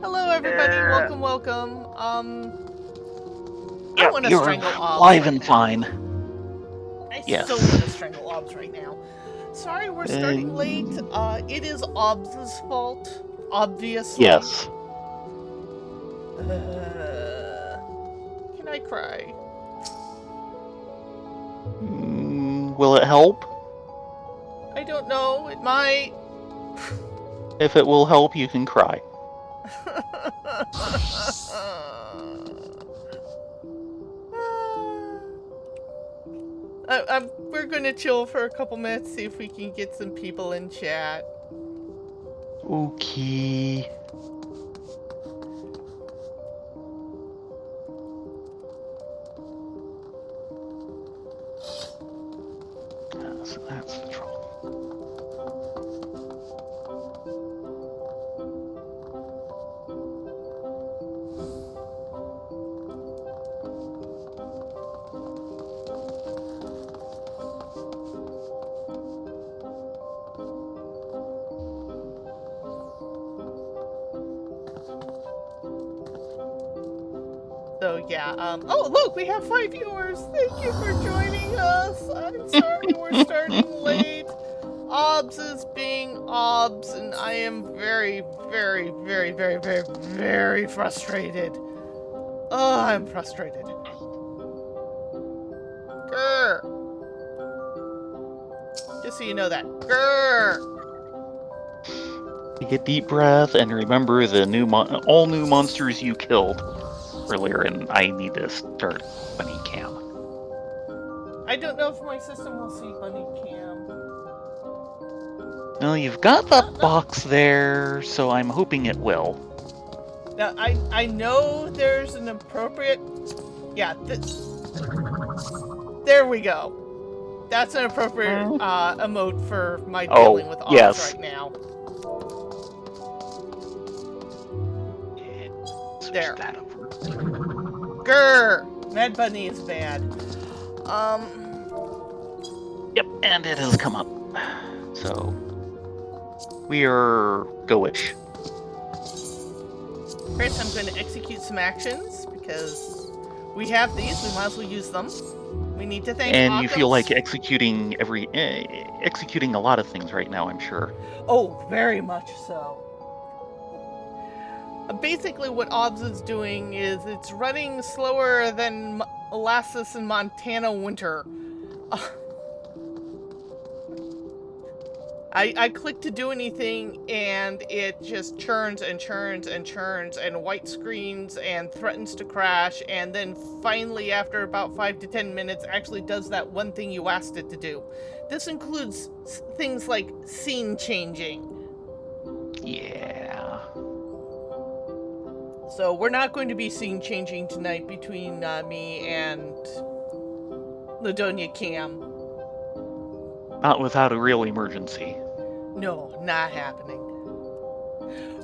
Hello, everybody. Welcome, welcome. I Yep, want to you're strangle Obs live right and now. fine. I so Yes. want to strangle Obs right now. Sorry, we're starting late. Um, It is Obs' fault, obviously. yes. Can I cry? Will it help? I don't know. It might. If it will help, you can cry. We're gonna chill for a couple minutes, see if we can get some people in chat. Okay. So that's the trouble. So yeah, oh look, we have 5 viewers. Thank you for joining us. I'm sorry we're starting late. Obs is being Obs, and I am very, very, very, very, very, very frustrated. Oh, I'm frustrated. Grr. Just so you know that. Grr. Take a deep breath and remember the all new monsters you killed earlier, and I need to start bunny cam. I don't know if my system will see Bunny Cam. Well, you've got the box there, so I'm hoping it will. Now, I know there's an appropriate... Yeah, there we go. That's an appropriate emote for my dealing with Obs yes. right now. Switch There. that over. Grr! Mad Bunny is bad. Yep, and it has come up. So, we are go-ish. Chris, I'm going to execute some actions, because we have these, we might as well use them. We need to thank And Occam's. you feel like executing executing a lot of things right now, I'm sure. Oh, very much so. Basically, what Obs is doing is it's running slower than Alaska and Montana winter. I click to do anything, and it just churns and churns and churns and white screens and threatens to crash, and then finally, after about 5 to 10 minutes, actually does that one thing you asked it to do. This includes things like scene changing. Yeah. So we're not going to be scene changing tonight between me and Ladonia Cam. Not without a real emergency. No, not happening.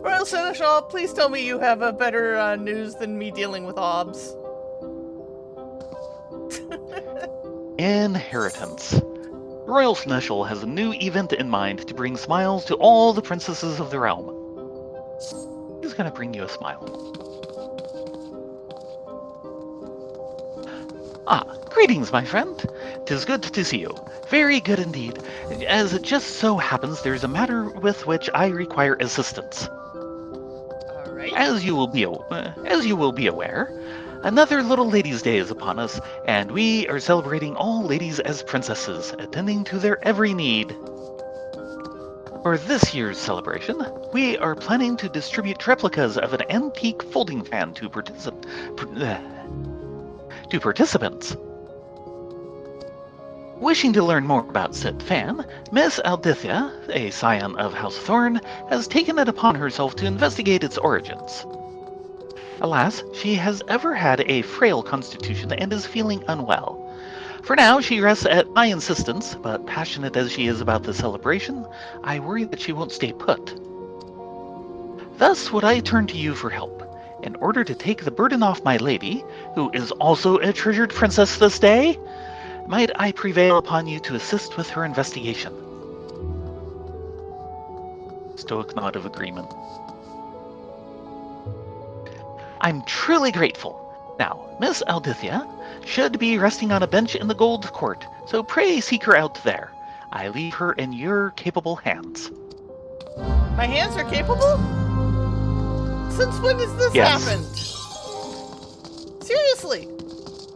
Royal Seneschal, please tell me you have a better news than me dealing with Obs. Inheritance. The Royal Seneschal has a new event in mind to bring smiles to all the princesses of the realm. He's gonna bring you a smile. Greetings, my friend. 'Tis good to see you. Very good indeed. As it just so happens, there's a matter with which I require assistance. Alright. As you will be aware, another Little Ladies' Day is upon us, and we are celebrating all ladies as princesses, attending to their every need. For this year's celebration, we are planning to distribute replicas of an antique folding fan to participants. Wishing to learn more about said fan, Miss Aldithia, a scion of House Thorn, has taken it upon herself to investigate its origins. Alas, she has ever had a frail constitution and is feeling unwell. For now, she rests at my insistence, but passionate as she is about the celebration, I worry that she won't stay put. Thus would I turn to you for help. In order to take the burden off my lady, who is also a treasured princess this day, might I prevail upon you to assist with her investigation? Stoic nod of agreement. I'm truly grateful. Now, Miss Aldithia should be resting on a bench in the Gold Court, so pray seek her out there. I leave her in your capable hands. My hands are capable? Since when has this Yes. happened? Seriously,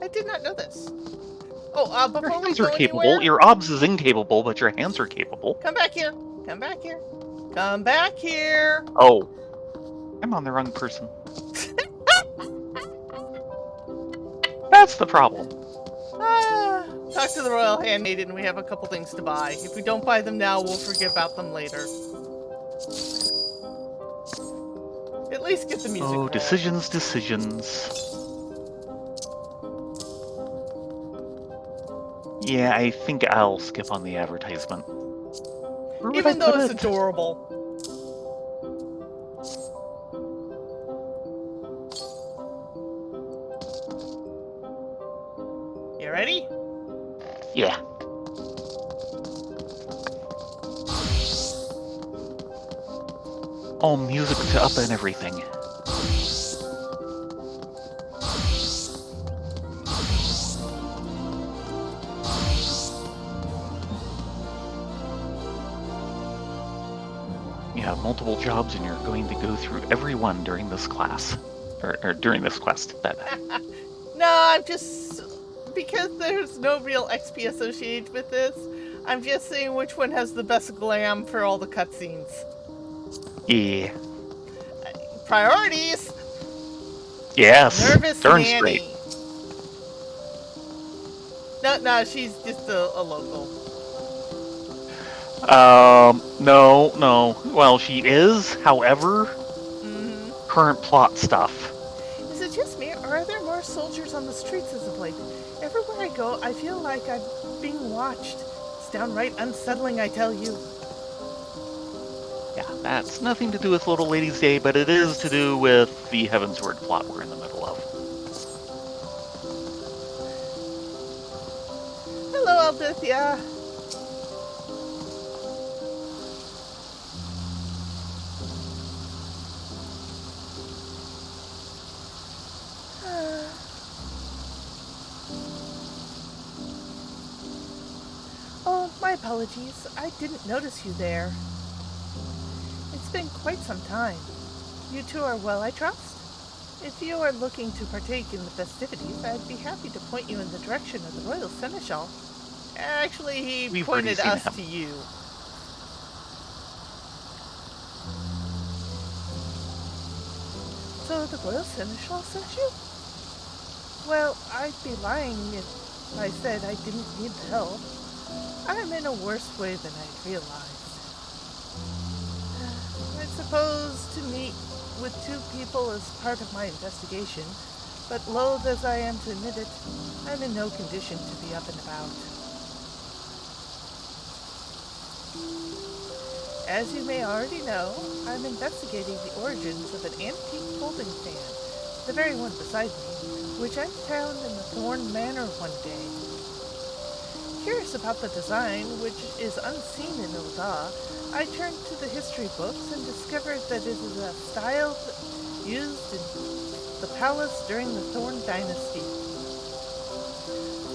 I did not know this. Oh, Your before we hands go are capable. anywhere, Your obs is incapable, but your hands are capable. come back here. Come back here. Come back here. Oh. I'm on the wrong person. That's the problem. Talk to the Royal Handmaiden. We have a couple things to buy. If we don't buy them now, we'll forget about them later. At least get the music rolling. Decisions. Yeah, I think I'll skip on the advertisement. Even though it's adorable. You ready? Yeah. All music to up and everything. You have multiple jobs and you're going to go through every one during this class. Or during this quest. No, I'm just... Because there's no real XP associated with this, I'm just seeing which one has the best glam for all the cutscenes. Yeah. Priorities! Yes. Nervous Darn Nanny. straight. No, she's just a local. No. Well, she is, however, current plot stuff. Is it just me, or are there more soldiers on the streets as of late? Everywhere I go, I feel like I'm being watched. It's downright unsettling, I tell you. Yeah, that's nothing to do with Little Lady's Day, but it is to do with the Heavensward plot we're in the middle of. Hello, Aldithia. Oh, my apologies. I didn't notice you there. It's been quite some time. You two are well, I trust? If you are looking to partake in the festivities, I'd be happy to point you in the direction of the Royal Seneschal. Actually, he pointed us to you. So the Royal Seneschal sent you? Well, I'd be lying if I said I didn't need the help. I'm in a worse way than I'd realized. I suppose to meet with two people is part of my investigation, but loath as I am to admit it, I'm in no condition to be up and about. As you may already know, I'm investigating the origins of an antique folding fan, the very one beside me, which I found in the Thorn Manor one day. Curious about the design, which is unseen in Ilda, I turned to the history books and discovered that it is a style used in the palace during the Thorn Dynasty.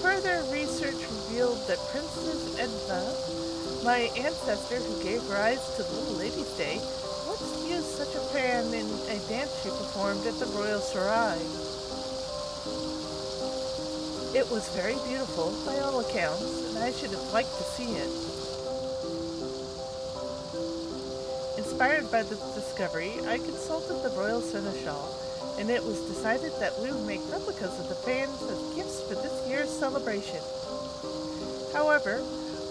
Further research revealed that Princess Edna, my ancestor who gave rise to Little Lady's Day, once used such a fan in a dance she performed at the Royal Sarai. It was very beautiful, by all accounts, and I should have liked to see it. Inspired by this discovery, I consulted the Royal Seneschal, and it was decided that we would make replicas of the fans as gifts for this year's celebration. However,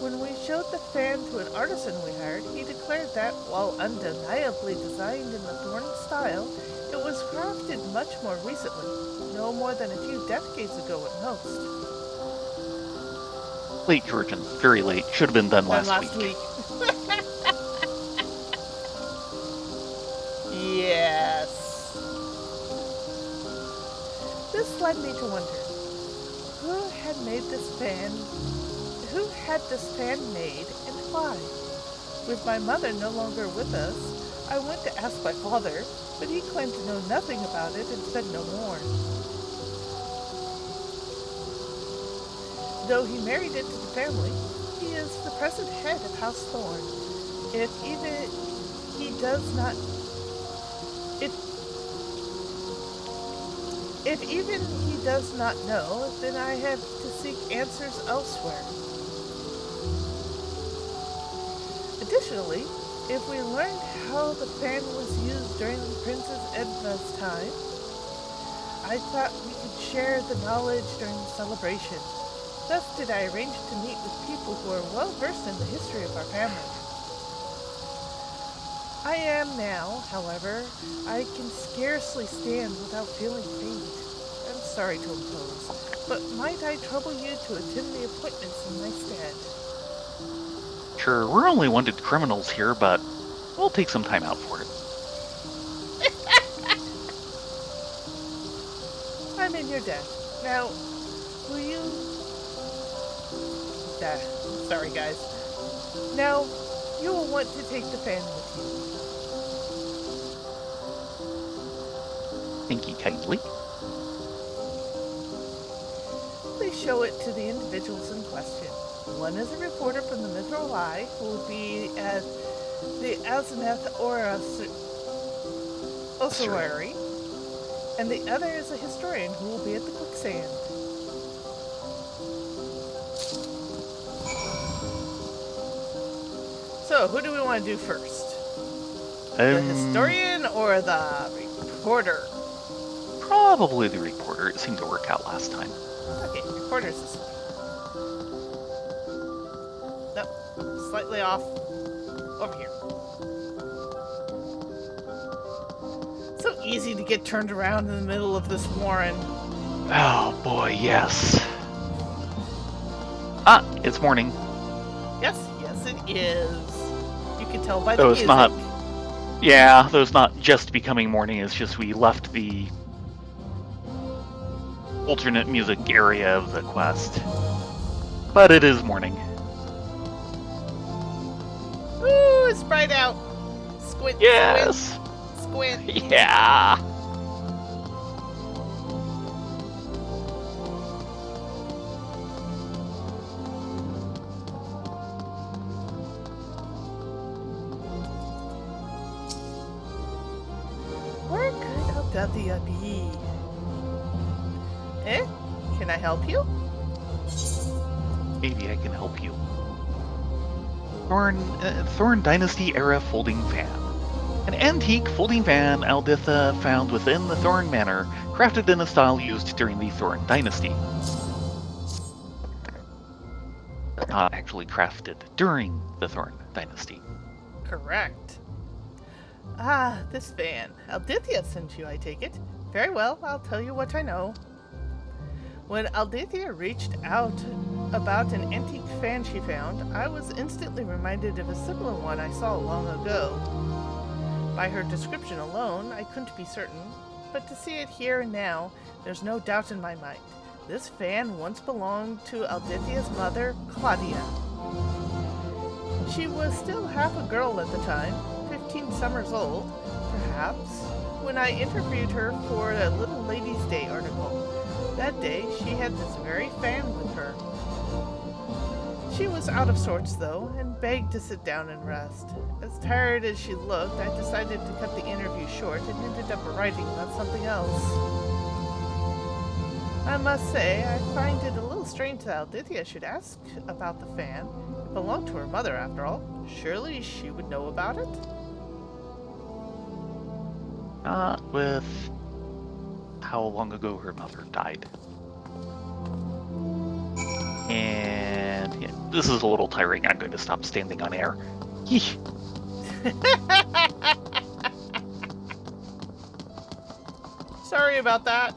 when we showed the fan to an artisan we hired, he declared that, while undeniably designed in the Thorn style, it was crafted much more recently, no more than a few decades ago at most. Late, Georgian. Very late. Should have been done last week. Yes. This led me to wonder, who had this fan made and why? With my mother no longer with us, I went to ask my father, but he claimed to know nothing about it and said no more. Though he married into the family, he is the present head of House Thorn. If even he does not if even he does not know, then I have to seek answers elsewhere. Additionally, if we learned how the fan was used during Princess Edna's time, I thought we could share the knowledge during the celebration. Thus did I arrange to meet with people who are well versed in the history of our family. I am now, however, I can scarcely stand without feeling faint. I'm sorry to impose, but might I trouble you to attend the appointments in my stead? Sure, we're only wanted criminals here, but we'll take some time out for it. I'm in your debt. Now, will you... sorry, guys. Now, you will want to take the fan with you. Thank you kindly. Please show it to the individuals in question. One is a reporter from the Mithril Eye, who will be at the Azimuth Ossuary, and the other is a historian who will be at the Quicksand. So, who do we want to do first? The historian or the reporter? Probably the reporter. It seemed to work out last time. Okay, reporter's this way. Nope, slightly off. Over here. So easy to get turned around in the middle of this warren. Oh boy, yes. Ah, it's morning. Yes, it is. You can tell by the music. Yeah, though it's not just becoming morning, it's just we left the alternate music area of the quest. But it is morning. Ooh, it's bright out. Squint, yes. Squint. Yeah. Where could Aldelia be? Can I help you? Maybe I can help you. Thorn Dynasty era folding fan. An antique folding fan Alditha found within the Thorn Manor, crafted in a style used during the Thorn Dynasty. Not actually crafted during the Thorn Dynasty. Correct. Ah, this fan. Aldithia sent you, I take it. Very well, I'll tell you what I know. When Aldithia reached out about an antique fan she found, I was instantly reminded of a similar one I saw long ago. By her description alone, I couldn't be certain, but to see it here and now, there's no doubt in my mind. This fan once belonged to Aldithia's mother, Claudia. She was still half a girl at the time, 15 summers old, perhaps, when I interviewed her for a Little Ladies' Day article. That day, she had this very fan with her. She was out of sorts, though, and begged to sit down and rest. As tired as she looked, I decided to cut the interview short and ended up writing about something else. I must say, I find it a little strange that Aldithia should ask about the fan. It belonged to her mother, after all. Surely she would know about it? Not with how long ago her mother died. And yeah, this is a little tiring. I'm going to stop standing on air. Yeesh. Sorry about that.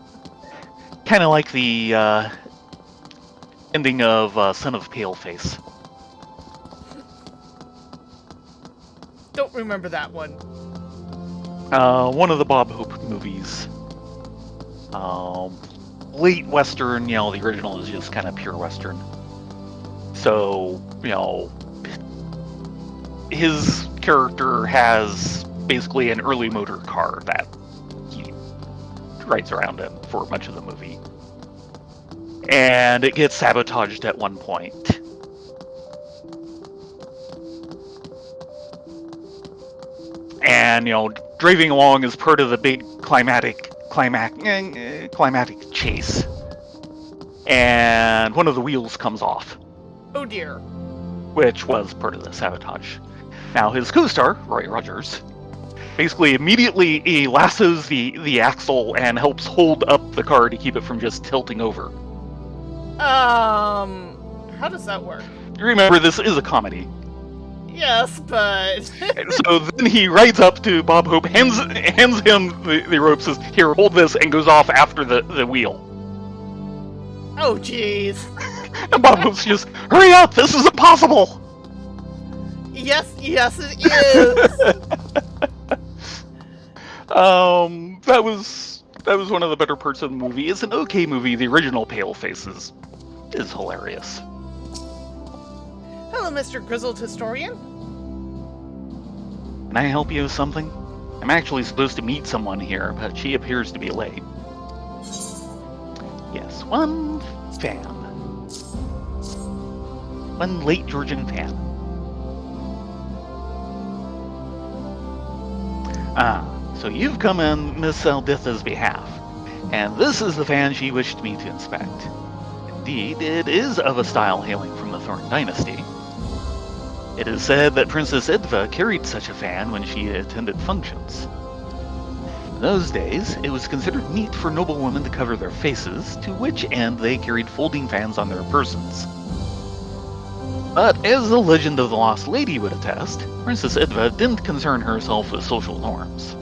Kind of like the ending of Son of Paleface. Don't remember that one. One of the Bob Hope movies. Late Western, the original is just kind of pure Western. So, his character has basically an early motor car that he rides around in for much of the movie. And it gets sabotaged at one point. And, driving along is part of the big climatic chase. And one of the wheels comes off. Oh dear. Which was part of the sabotage. Now, his co-star, Roy Rogers, basically immediately he lassos the axle and helps hold up the car to keep it from just tilting over. How does that work? Remember, this is a comedy. Yes, but... So then he rides up to Bob Hope, hands him the rope, says, "Here, hold this," and goes off after the wheel. Oh, jeez. And Bob Hope's just, "Hurry up, this is impossible!" Yes, it is! That was one of the better parts of the movie. It's an okay movie. The original Paleface is hilarious. Hello, Mr. Grizzled Historian. Can I help you with something? I'm actually supposed to meet someone here, but she appears to be late. Yes, one fan. One late Georgian fan. So you've come on Miss Alditha's behalf, and this is the fan she wished me to inspect. Indeed, it is of a style hailing from the Thorn dynasty. It is said that Princess Edva carried such a fan when she attended functions. In those days, it was considered neat for noblewomen to cover their faces, to which end they carried folding fans on their persons. But as the legend of the Lost Lady would attest, Princess Edva didn't concern herself with social norms.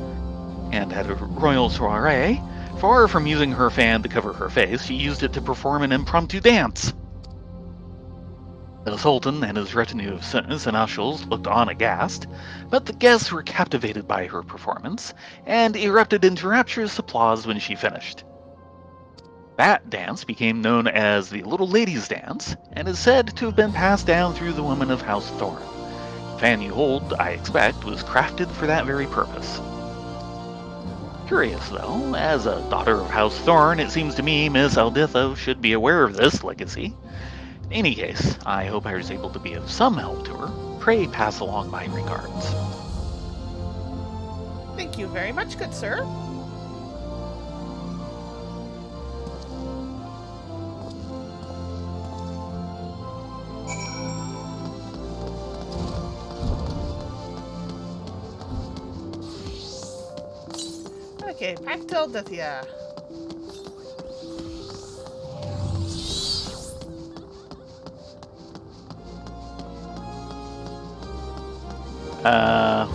And at a royal soiree, far from using her fan to cover her face, she used it to perform an impromptu dance. The Sultan and his retinue of seneschals looked on aghast, but the guests were captivated by her performance, and erupted into rapturous applause when she finished. That dance became known as the Little Lady's Dance, and is said to have been passed down through the women of House Thorn. The fan you hold, I expect, was crafted for that very purpose. Curious, though, as a daughter of House Thorn, it seems to me Miss Alditha should be aware of this legacy. In any case, I hope I was able to be of some help to her. Pray pass along my regards. Thank you very much, good sir. Okay, back to Aldithia.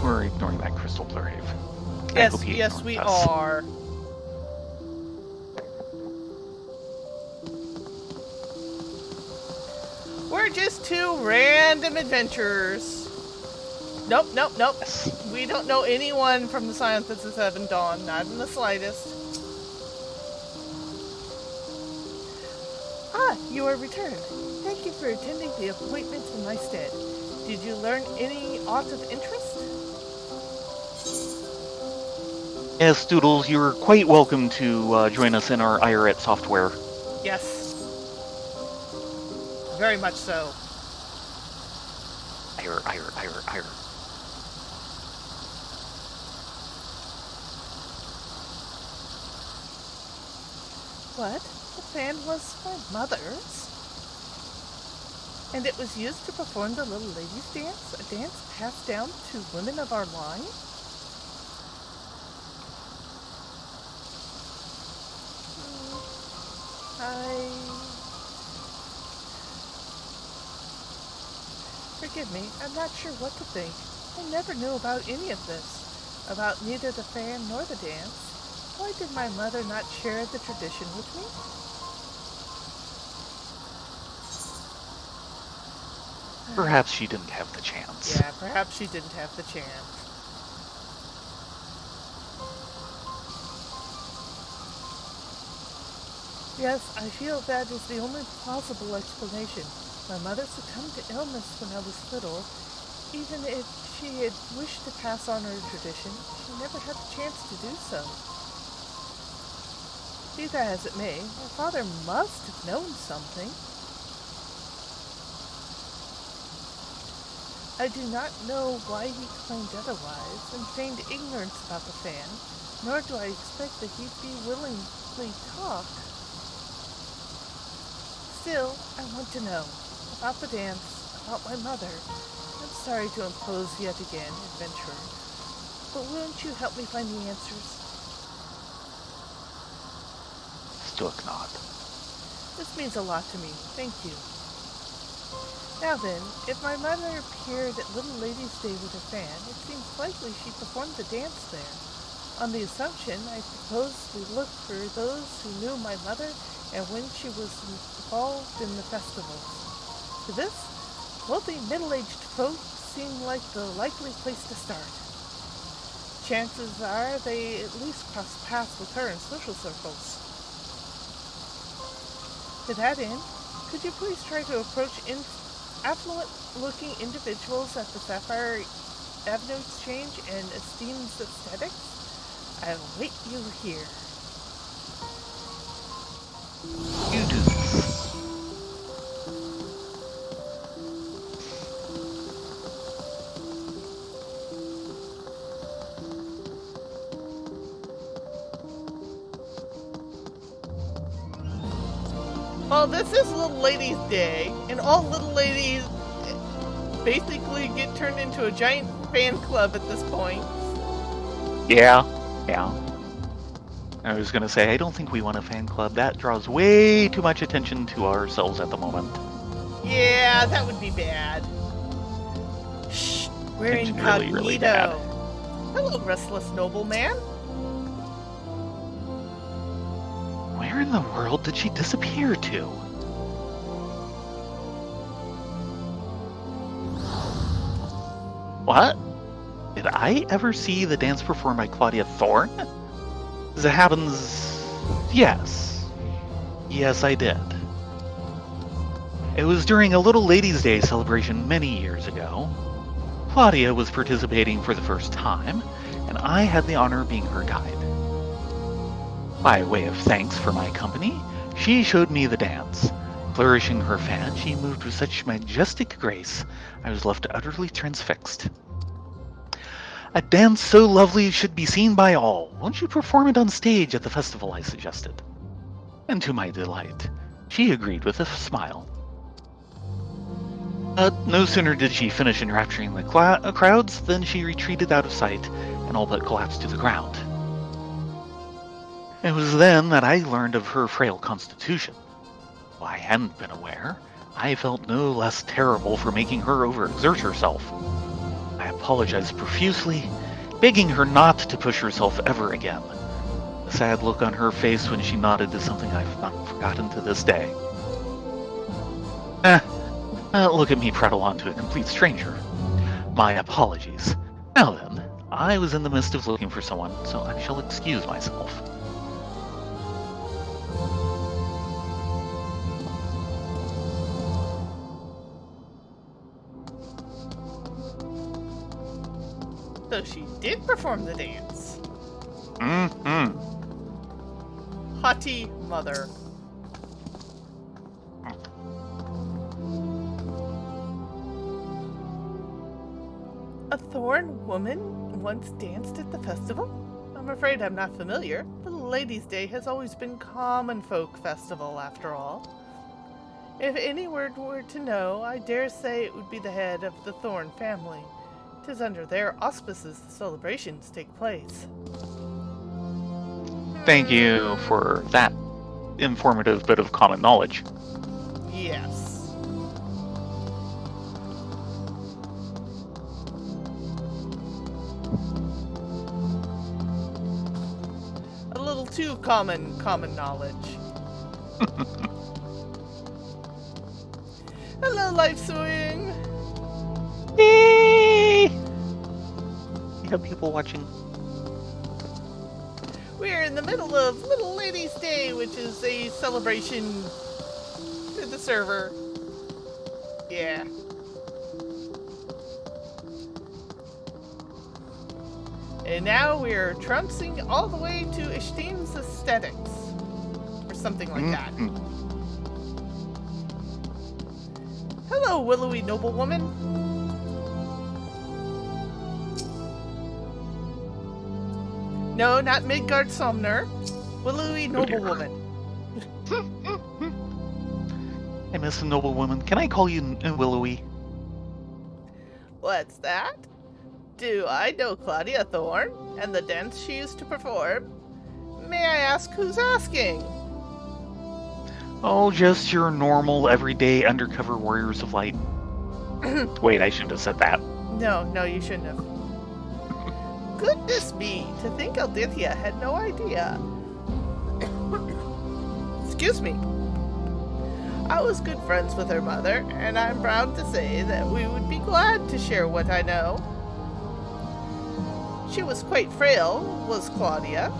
We're ignoring that crystal grave. Yes, we are. We're just two random adventurers. Nope. Yes. We don't know anyone from the Sciences of Seven Dawn, not in the slightest. Ah, you are returned. Thank you for attending the appointment in my stead. Did you learn any aught of interest? Yes, Doodles, you're quite welcome to join us in our IRET software. Yes. Very much so. Ire. What? The fan was my mother's? And it was used to perform the Little Lady's Dance, a dance passed down to women of our line? Forgive me, I'm not sure what to think. I never knew about any of this, about neither the fan nor the dance. Why did my mother not share the tradition with me? Perhaps she didn't have the chance. Yeah, perhaps she didn't have the chance. Yes, I feel that is the only plausible explanation. My mother succumbed to illness when I was little, Even if she had wished to pass on her tradition, she never had the chance to do so. Be that as it may, my father must have known something. I do not know why he claimed otherwise and feigned ignorance about the fan, nor do I expect that he'd be willingly talk. Still, I want to know about the dance, about my mother. I'm sorry to impose yet again, adventurer, but won't you help me find the answers? Stook nod. This means a lot to me. Thank you. Now then, if my mother appeared at Little Lady's Day with her fan, it seems likely she performed the dance there. On the assumption, I propose we look for those who knew my mother and when she was involved in the festivals. To this, wealthy middle-aged folk seem like the likely place to start. Chances are they at least cross paths with her in social circles. To that end, could you please try to approach affluent-looking individuals at the Sapphire Avenue Exchange and Esteem's Aesthetics? I'll wait you here. You do this. Well, this is Little Lady's Day, and all little ladies basically get turned into a giant fan club at this point. Yeah. I was going to say, I don't think we want a fan club. That draws way too much attention to ourselves at the moment. Yeah, that would be bad. Shh, we're incognito. Really bad. Hello, restless nobleman. Where in the world did she disappear to? What? Did I ever see the dance performed by Claudia Thorne? As it happens, yes. Yes, I did. It was during a Little Ladies' Day celebration many years ago. Claudia was participating for the first time, and I had the honor of being her guide. By way of thanks for my company, she showed me the dance. Flourishing her fan, she moved with such majestic grace, I was left utterly transfixed. A dance so lovely should be seen by all. Won't you perform it on stage at the festival, I suggested. And to my delight, she agreed with a smile. No sooner did she finish enrapturing the crowds than she retreated out of sight and all but collapsed to the ground. It was then that I learned of her frail constitution. While I hadn't been aware, I felt no less terrible for making her overexert herself. I apologized profusely, begging her not to push herself ever again. The sad look on her face when she nodded is something I've not forgotten to this day. Look at me prattle on to a complete stranger. My apologies. Now then, I was in the midst of looking for someone, so I shall excuse myself. So she did perform the dance. Haughty mother. A Thorn woman once danced at the festival? I'm afraid I'm not familiar. Little Ladies' Day has always been common folk festival, after all. If any word were to know, I dare say it would be the head of the Thorn family. 'Tis under their auspices the celebrations take place. Thank you for that informative bit of common knowledge. Yes. A little too common knowledge. Hello, Life Swing! Yay! You have people watching. We're in the middle of Little Ladies' Day, which is a celebration to the server. Yeah. And now we're trouncing all the way to Esteem's Aesthetics. Or something like that. Hello, willowy noblewoman. No, not Midgard Somner. Willowy noblewoman. Hey, Miss Noblewoman, can I call you Willowy? What's that? Do I know Claudia Thorne and the dance she used to perform? May I ask who's asking? Oh, just your normal, everyday undercover warriors of light. Wait, I shouldn't have said that. No, you shouldn't have. Goodness me, to think Aldithia had no idea. Excuse me. I was good friends with her mother, and I'm proud to say that we would be glad to share what I know. She was quite frail, was Claudia,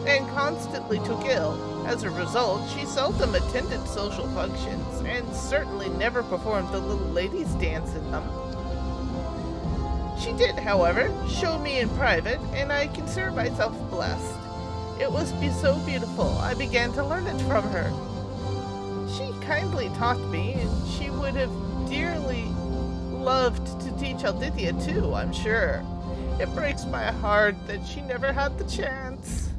and constantly took ill. As a result, she seldom attended social functions, and certainly never performed the little ladies' dance in them. She did, however, show me in private, and I consider myself blessed. It was so beautiful, I began to learn it from her. She kindly taught me, and she would have dearly loved to teach Aldithia too, I'm sure. It breaks my heart that she never had the chance.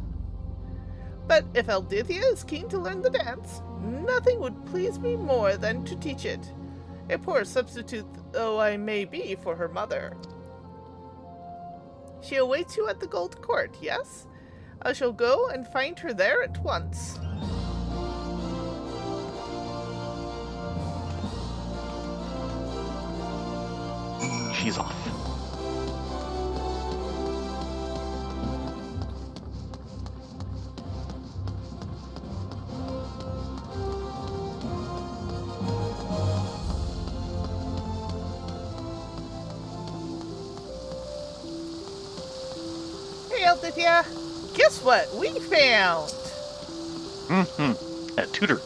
But if Aldithia is keen to learn the dance, nothing would please me more than to teach it. A poor substitute though I may be for her mother. She awaits you at the Gold Court, yes? I shall go and find her there at once. She's off. Hey, Aldithia, guess what we found? A tutor.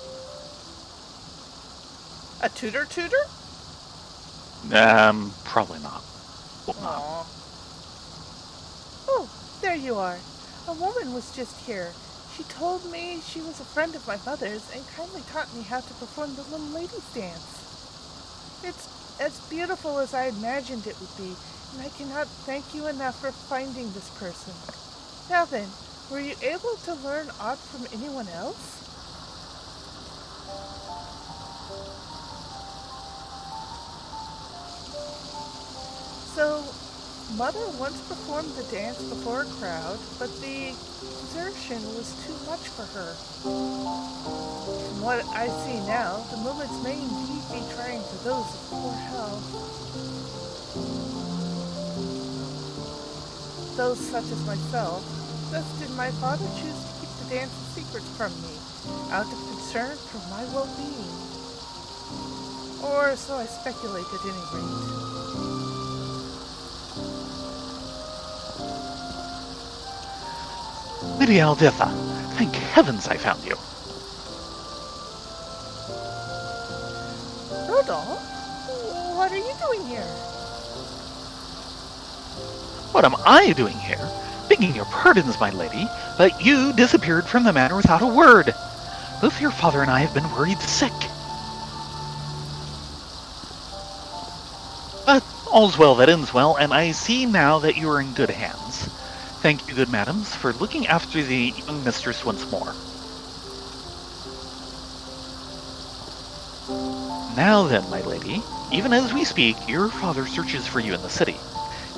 A tutor? Probably not. Well, not. Aww. Oh, there you are. A woman was just here. She told me she was a friend of my mother's and kindly taught me how to perform the little ladies' dance. It's as beautiful as I imagined it would be, and I cannot thank you enough for finding this person. Now then, were you able to learn aught from anyone else? So, Mother once performed the dance before a crowd, but the exertion was too much for her. From what I see now, the movements may indeed be trying for those of poor health. Those such as myself, thus did my father choose to keep the dance secret from me, out of concern for my well-being. Or so I speculate at any rate. Lady Alditha, thank heavens I found you. Rodolph, what are you doing here? What am I doing here? Begging your pardons, my lady, but you disappeared from the manor without a word. Both your father and I have been worried sick. But all's well that ends well, and I see now that you are in good hands. Thank you, good madams, for looking after the young mistress once more. Now then, my lady, even as we speak, your father searches for you in the city.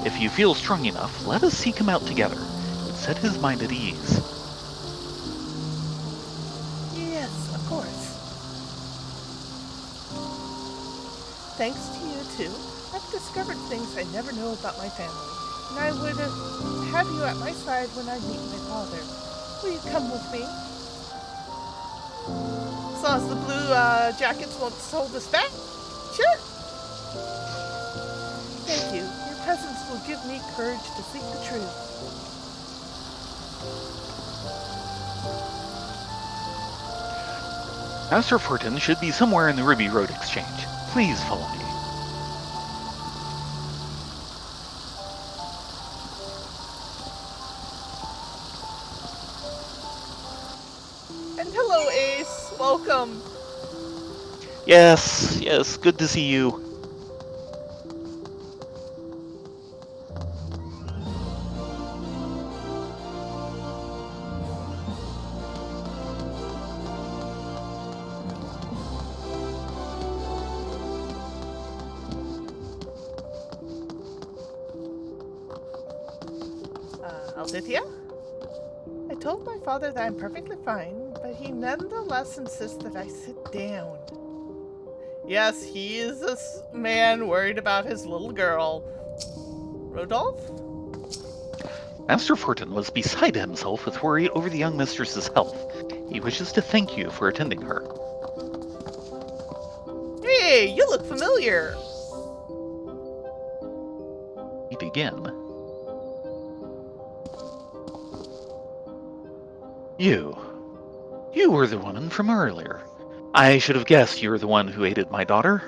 If you feel strong enough, let us seek him out together. It would set his mind at ease. Yes, of course. Thanks to you, too, I've discovered things I never knew about my family, and I would have you at my side when I meet my father. Will you come with me? As long as the blue jackets won't hold us back? Sure. Thank you. Your presence will give me courage to seek the truth. Master Fortin should be somewhere in the Ruby Road Exchange. Please follow me. And hello, Ace. Welcome. Yes, good to see you. Aldithia? I told my father that I'm perfectly fine, but he nonetheless insists that I sit down. Yes, he is a man worried about his little girl. Rodolphe? Master Fortin was beside himself with worry over the young mistress's health. He wishes to thank you for attending her. Hey, you look familiar. We begin. You were the woman from earlier. I should have guessed you were the one who aided my daughter.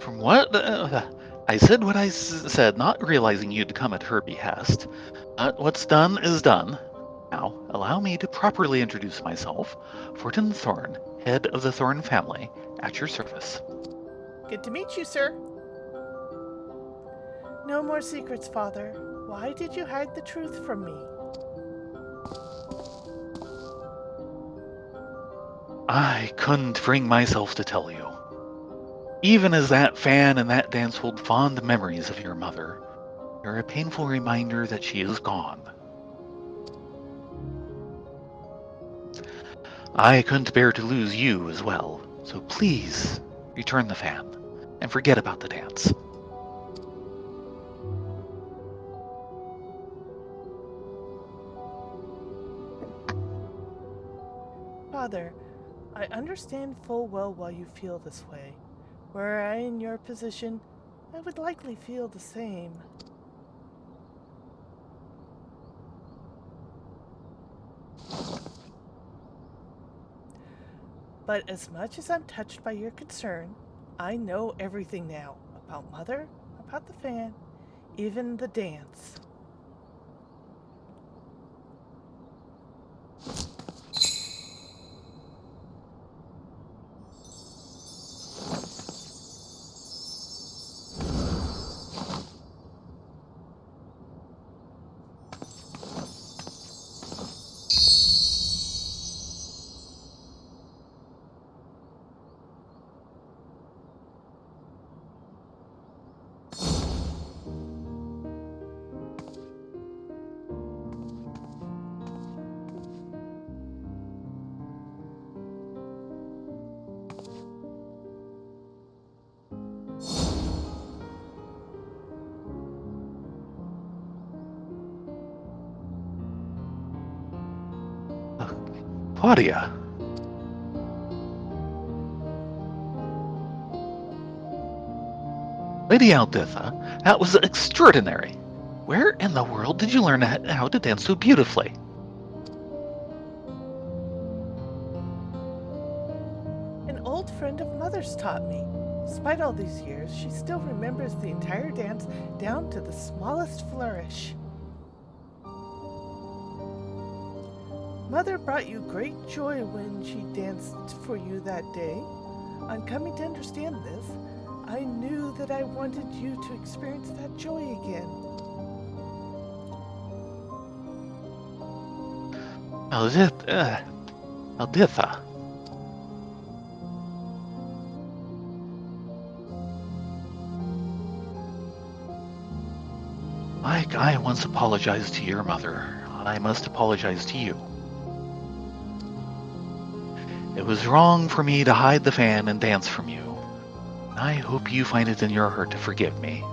From what? I said what I said, not realizing you'd come at her behest. But what's done is done. Now, allow me to properly introduce myself. Fortin Thorn, head of the Thorn family, at your service. Good to meet you, sir. No more secrets, Father. Why did you hide the truth from me? I couldn't bring myself to tell you. Even as that fan and that dance hold fond memories of your mother, you're a painful reminder that she is gone. I couldn't bear to lose you as well, so please return the fan and forget about the dance. Father, I understand full well why you feel this way. Were I in your position, I would likely feel the same. But as much as I'm touched by your concern, I know everything now about Mother, about the fan, even the dance. Claudia. Lady Alditha, that was extraordinary. Where in the world did you learn how to dance so beautifully? An old friend of Mother's taught me. Despite all these years, she still remembers the entire dance down to the smallest flourish. Mother brought you great joy when she danced for you that day. On coming to understand this, I knew that I wanted you to experience that joy again. Alditha. Like I once apologized to your mother, I must apologize to you. It was wrong for me to hide the fan and dance from you. I hope you find it in your heart to forgive me.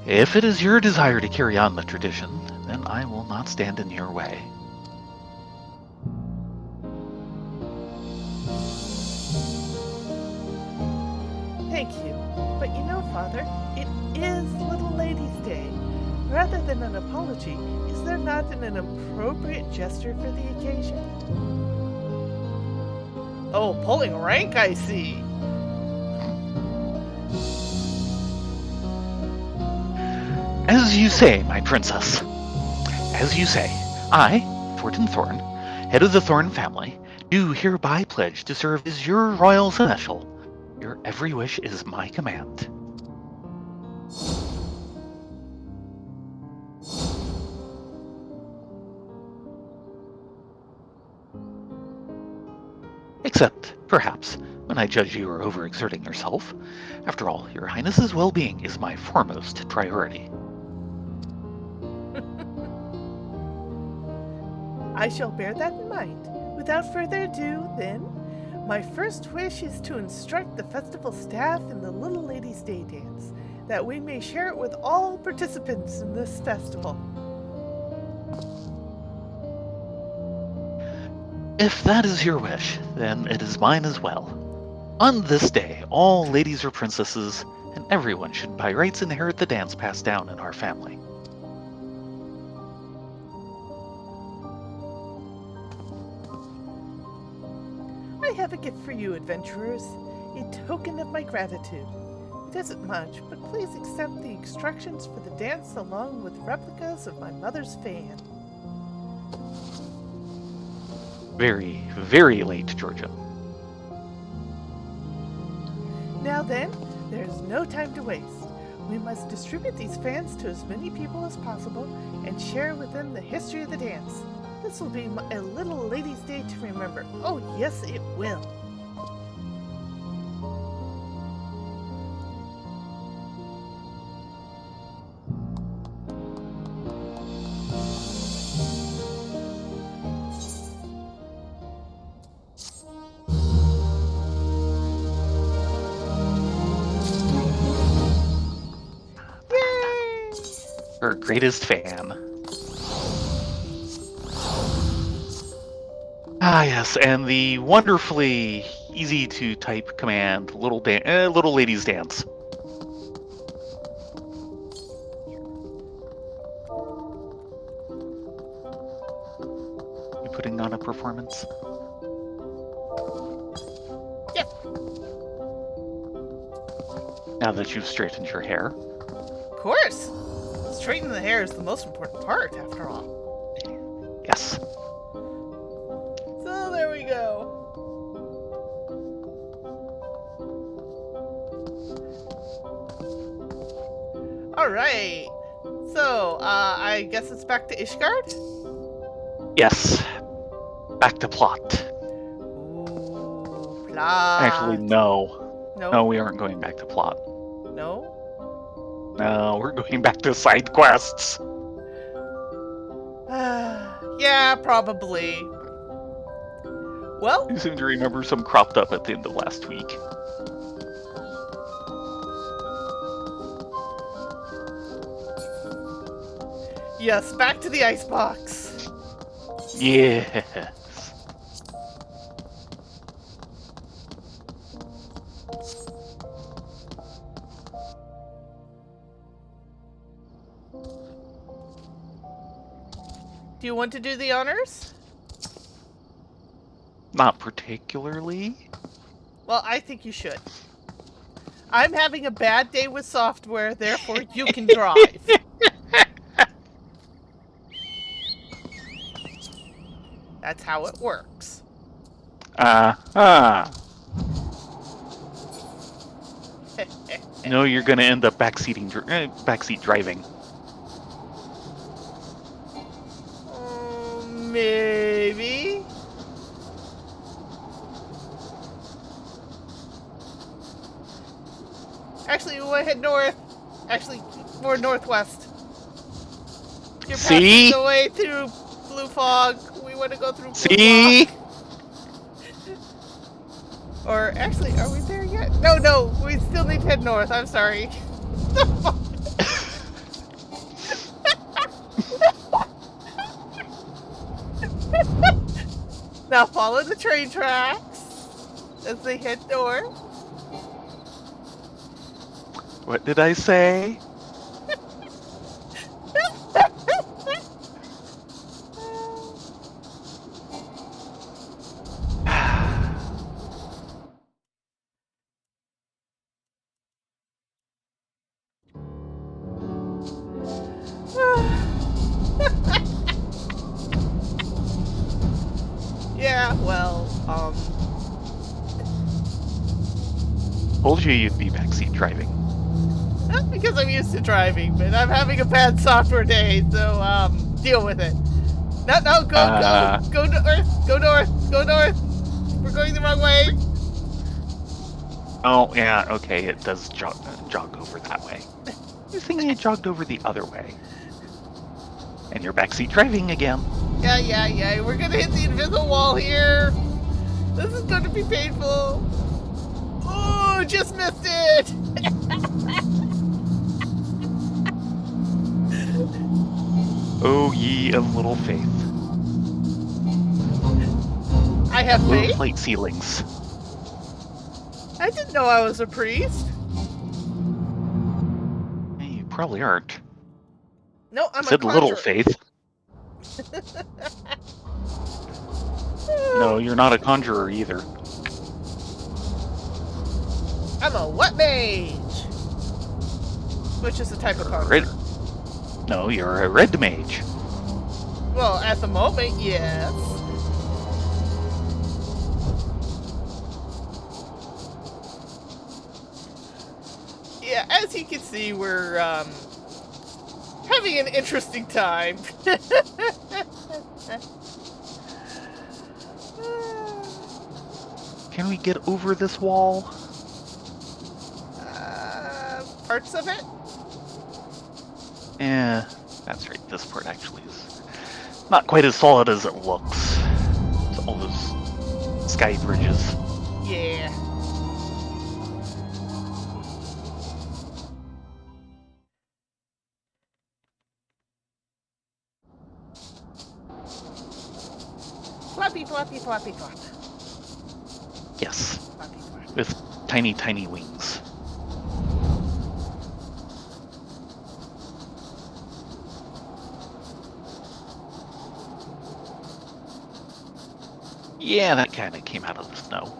If it is your desire to carry on the tradition, then I will not stand in your way. Thank you. But you know, Father, it is Little Lady's Day. Rather than an apology, is there not an appropriate gesture for the occasion? Oh, pulling rank, I see. As you say, my princess. As you say, I, Thornton Thorn, head of the Thorn family, do hereby pledge to serve as your royal seneschal. Your every wish is my command. Except, perhaps, when I judge you are overexerting yourself. After all, your highness's well-being is my foremost priority. I shall bear that in mind. Without further ado, then, my first wish is to instruct the festival staff in the Little Lady's Day Dance, that we may share it with all participants in this festival. If that is your wish, then it is mine as well. On this day, all ladies are princesses, and everyone should by rights inherit the dance passed down in our family. I have a gift for you, adventurers, a token of my gratitude. It isn't much, but please accept the instructions for the dance along with replicas of my mother's fan. Very, very late, Georgia. Now then, there's no time to waste. We must distribute these fans to as many people as possible and share with them the history of the dance. This will be a little lady's day to remember. Oh, yes, it will. Yay! Her greatest fan. Ah, yes, and the wonderfully easy to type command, little ladies dance. You putting on a performance? Yep. Now that you've straightened your hair. Of course. Straightening the hair is the most important part, after all. Yes. So there we go. All right. So, I guess it's back to Ishgard? Yes. Back to plot. Ooh, plot. Actually, no. No? No, we aren't going back to plot. No? No, we're going back to side quests. Yeah, probably. Well, You seem to remember some cropped up at the end of last week. yes, back to the icebox. Yes. Do you want to do the honors? Not particularly. Well, I think you should. I'm having a bad day with software, therefore you can drive. That's how it works. No, you're gonna end up backseat driving. Maybe. Actually, we want to head north. Actually, more northwest. You're See? passing the way through blue fog. We want to go through blue See? fog. Or actually, are we there yet? No, we still need to head north. I'm sorry. Now follow the train tracks as they head north. What did I say? told you you'd be backseat driving. Because I'm used to driving, but I'm having a bad software day, so deal with it. No, go north, go north. We're going the wrong way. Oh, yeah, okay, it does jog over that way. I was thinking it jogged over the other way. And you're backseat driving again. Yeah. We're gonna hit the invisible wall here. This is going to be painful. Oh, just missed it. Oh, ye of little faith. I have faith? Low flight ceilings. I didn't know I was a priest. You probably aren't. No, I'm I said a little conjurer. faith. No, you're not a conjurer either. I'm a what mage? Which is a type of conjurer. No, you're a red mage. Well, at the moment, yes. Yeah, as you can see, we're having an interesting time. Can we get over this wall? Parts of it? Yeah, that's right. This part actually is not quite as solid as it looks. It's all those sky bridges. Yeah. Floppy, floppy, floppy, flop. Yes. Floppy, flop. With tiny, tiny wings. Yeah, that kind of came out of the snow.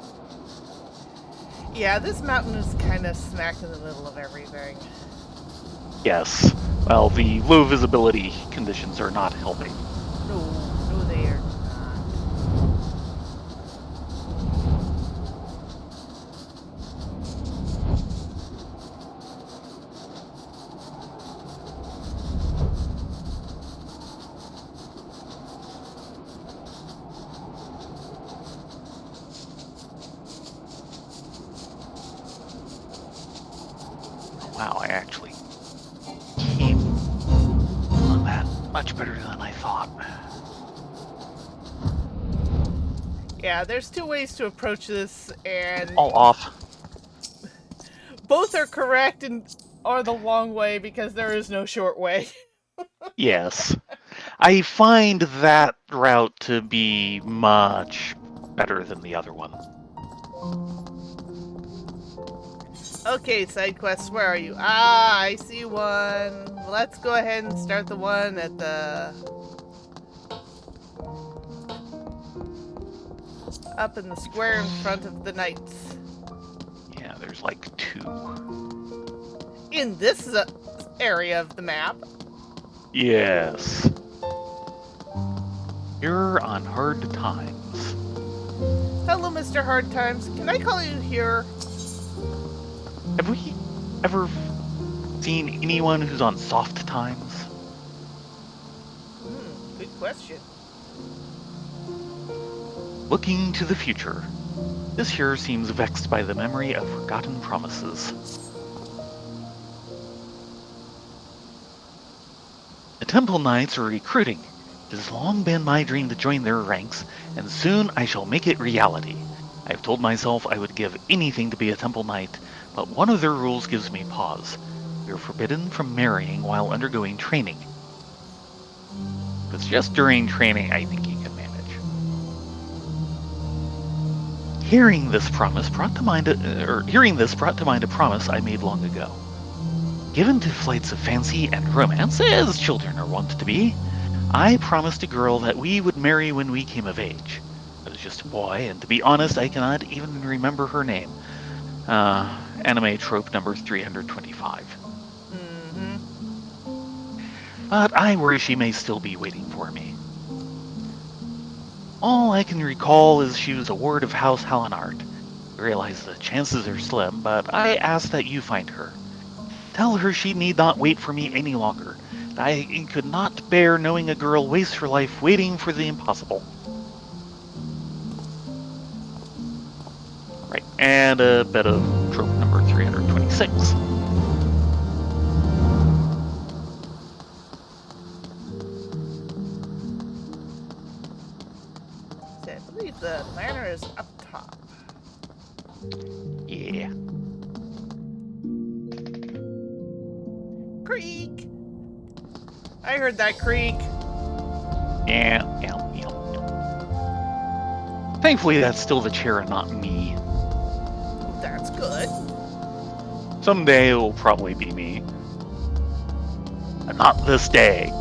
Yeah, this mountain is kind of smack in the middle of everything. Yes. Well, the low visibility conditions are not helping. No, they are not. Wow, I actually came on that much better than I thought. Yeah, there's two ways to approach this, and All off. both are correct and are the long way because there is no short way. Yes. I find that route to be much better than the other one. Okay, side quests, where are you? Ah, I see one. Let's go ahead and start the one at the... up in the square in front of the knights. Yeah, there's like two. In this area of the map. Yes. You're on hard times. Hello, Mr. Hard Times. Can I call you here? Have we ever seen anyone who's on soft times? Good question. Looking to the future. This here seems vexed by the memory of forgotten promises. The Temple Knights are recruiting. It has long been my dream to join their ranks, and soon I shall make it reality. I've told myself I would give anything to be a Temple Knight, but one of their rules gives me pause. We are forbidden from marrying while undergoing training. If it's just during training, I think you can manage. Hearing this brought to mind a promise I made long ago. Given to flights of fancy and romance, as children are wont to be, I promised a girl that we would marry when we came of age. I was just a boy, and to be honest, I cannot even remember her name. Anime trope number 325. But I worry she may still be waiting for me. All I can recall is she was a ward of House Hallenart. I realize the chances are slim, but I ask that you find her. Tell her she need not wait for me any longer. I could not bear knowing a girl waste her life waiting for the impossible. Right, and a bit of trope number 326. So I believe the manor is up top. Yeah. Creak! I heard that creak. Yeah. Thankfully, that's still the chair and not me. That's good. Someday it'll probably be me. But not this day.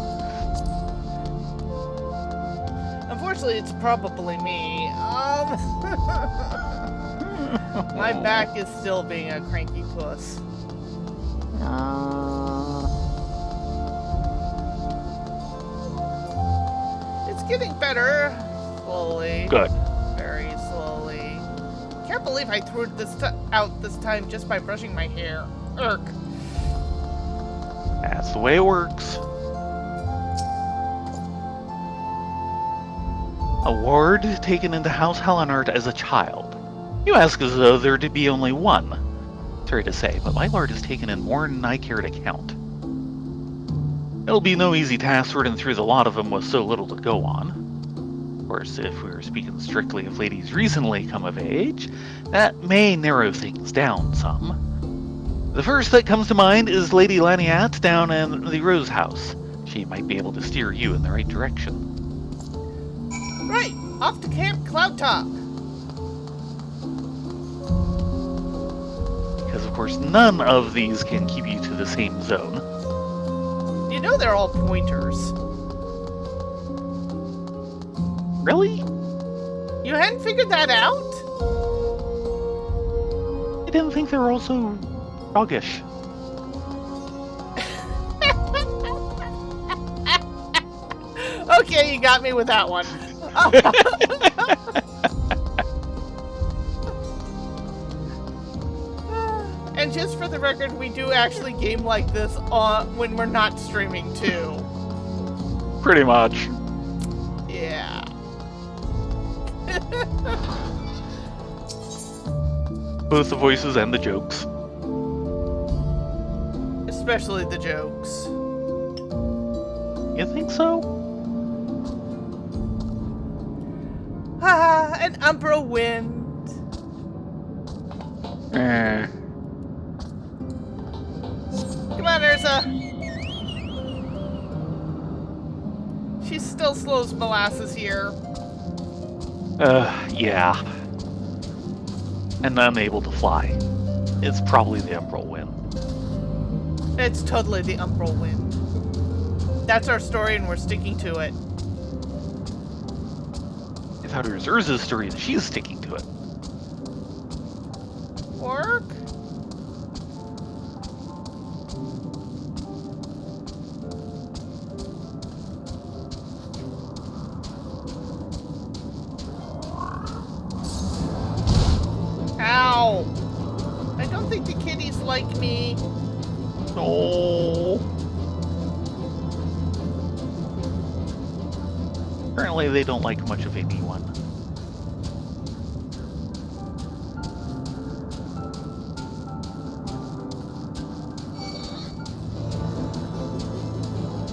Unfortunately, it's probably me. My back is still being a cranky puss. It's getting better. Slowly. Good. Very slowly. Can't believe I threw this out this time just by brushing my hair. Irk. That's the way it works. A ward taken into House Hellenart as a child. You ask as though there to be only one. Sorry to say, but my lord has taken in more than I care to count. It'll be no easy task sorting through the lot of them with so little to go on. Of course, if we were speaking strictly of ladies recently come of age, that may narrow things down some. The first that comes to mind is Lady Laniat down in the Rose House. She might be able to steer you in the right direction. Right, off to Camp Cloudtop. Because, of course, none of these can keep you to the same zone. You know they're all pointers. Really? You hadn't figured that out? I didn't think they were also doggish. Okay, you got me with that one. And just for the record, we do actually game like this when we're not streaming too. Pretty much. Yeah. Both the voices and the jokes. Especially the jokes. You think so? Ah, an Umbra wind. Come on, Urza. She's still slow as molasses here. Yeah. And unable to fly. It's probably the Umbral Wind. It's totally the Umbral wind. That's our story and we're sticking to it. I thought it was Urza's story and she's sticking to it. Work? Ow! I don't think the kitties like me. Oh. Apparently they don't like much of anyone.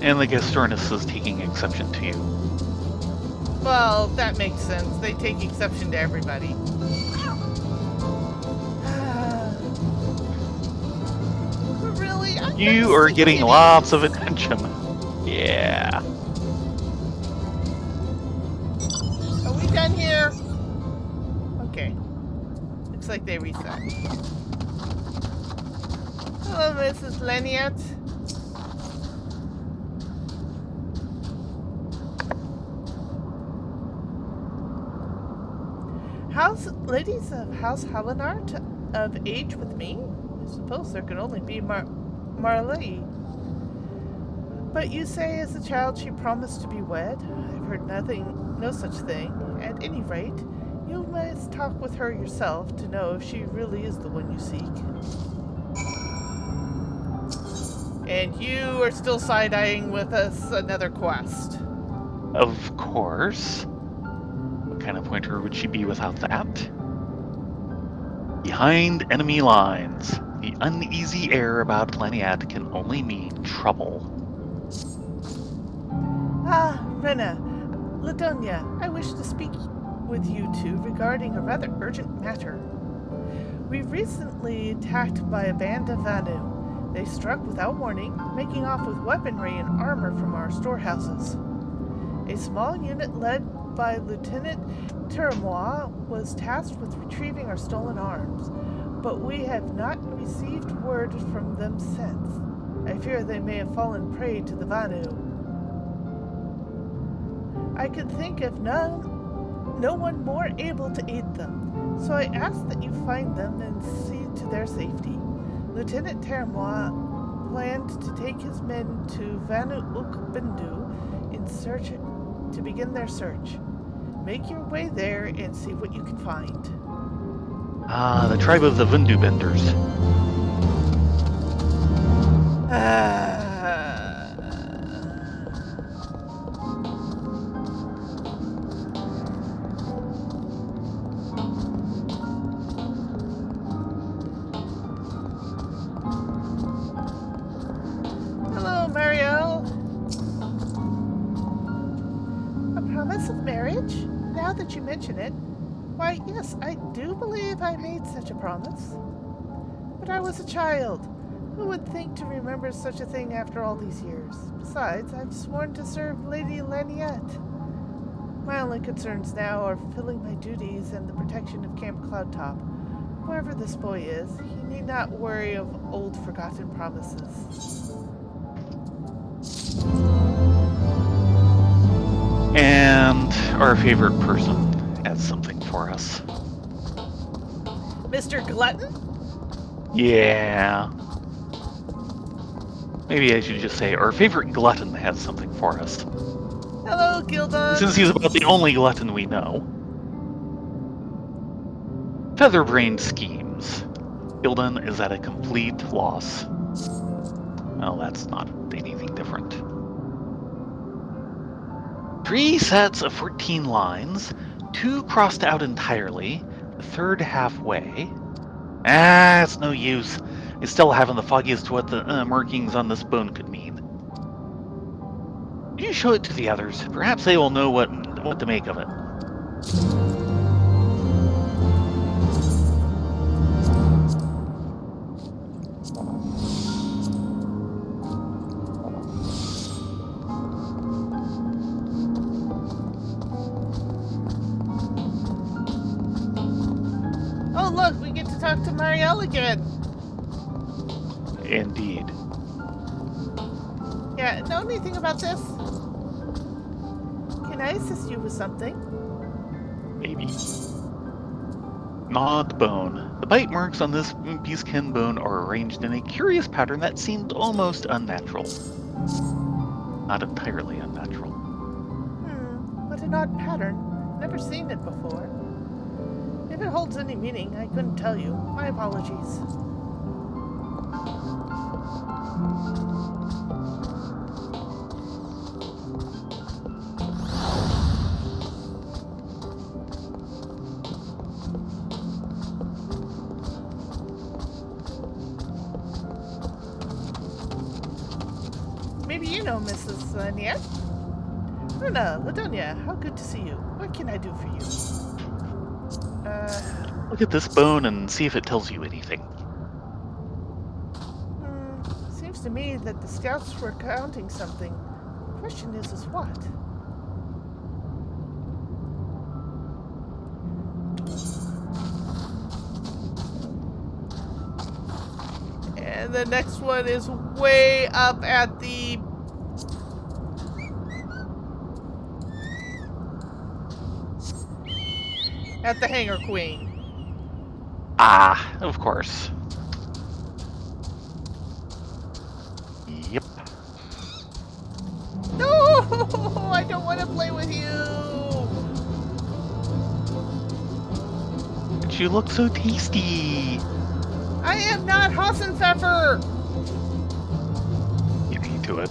And the Gastornis is taking exception to you. Well, that makes sense. They take exception to everybody. But really, You are getting lots of attention. Yeah. Are we done here? Okay. Looks like they reset. Hello, Mrs. Laniat. Ladies of House Hellenart of age with me? I suppose there can only be Marley. But you say as a child she promised to be wed? I've heard no such thing. At any rate, You must talk with her yourself to know if she really is the one you seek. And you are still side-eyeing with us another quest. Of course. What kind of pointer would she be without that? Behind enemy lines. The uneasy air about Planiat can only mean trouble. Ah, Rena, Ladonia, I wish to speak with you two regarding a rather urgent matter. We recently attacked by a band of Vanu. They struck without warning, making off with weaponry and armor from our storehouses. A small unit led by Lieutenant Tiramois was tasked with retrieving our stolen arms, but we have not received word from them since. I fear they may have fallen prey to the Vanu. I could think of no one more able to aid them, so I ask that you find them and see to their safety. Lieutenant Tiramois planned to take his men to Vanu Ukbindu in search to begin their search. Make your way there and see what you can find. Ah, the tribe of the Vundu Benders. Hello, Marielle. A promise of marriage? Now that you mention it, why, yes, I do believe I made such a promise. But I was a child. Who would think to remember such a thing after all these years? Besides, I've sworn to serve Lady Laniette. My only concerns now are fulfilling my duties and the protection of Camp Cloudtop. Whoever this boy is, he need not worry of old forgotten promises. And our favorite person has something for us. Mr. Glutton? Yeah. Maybe I should just say our favorite glutton has something for us. Hello, Gilda. Since he's about the only glutton we know. Featherbrained schemes. Gildan is at a complete loss. Well, that's not anything different. 3 sets of 14 lines, 2 crossed out entirely, the third halfway. It's no use. I still haven't the foggiest what the markings on this bone could mean. You show it to the others. Perhaps they will know what to make of it. Oh, look, we get to talk to Marielle again. Indeed. Yeah, know anything about this? Can I assist you with something? Maybe. Gnawed bone. The bite marks on this beastkin bone are arranged in a curious pattern that seemed almost unnatural. Not entirely unnatural. What an odd pattern. Never seen it before. If it holds any meaning, I couldn't tell you. My apologies. Maybe you know Mrs. Laniette? Runa, Ladonia, how good to see you. What can I do for you? Look at this bone and see if it tells you anything. Seems to me that the scouts were counting something. The question is what? And the next one is way up at the... at the Hangar Queen. Ah, of course. Yep. No! I don't want to play with you! But you look so tasty. I am not Hassenpfeffer! Get into it.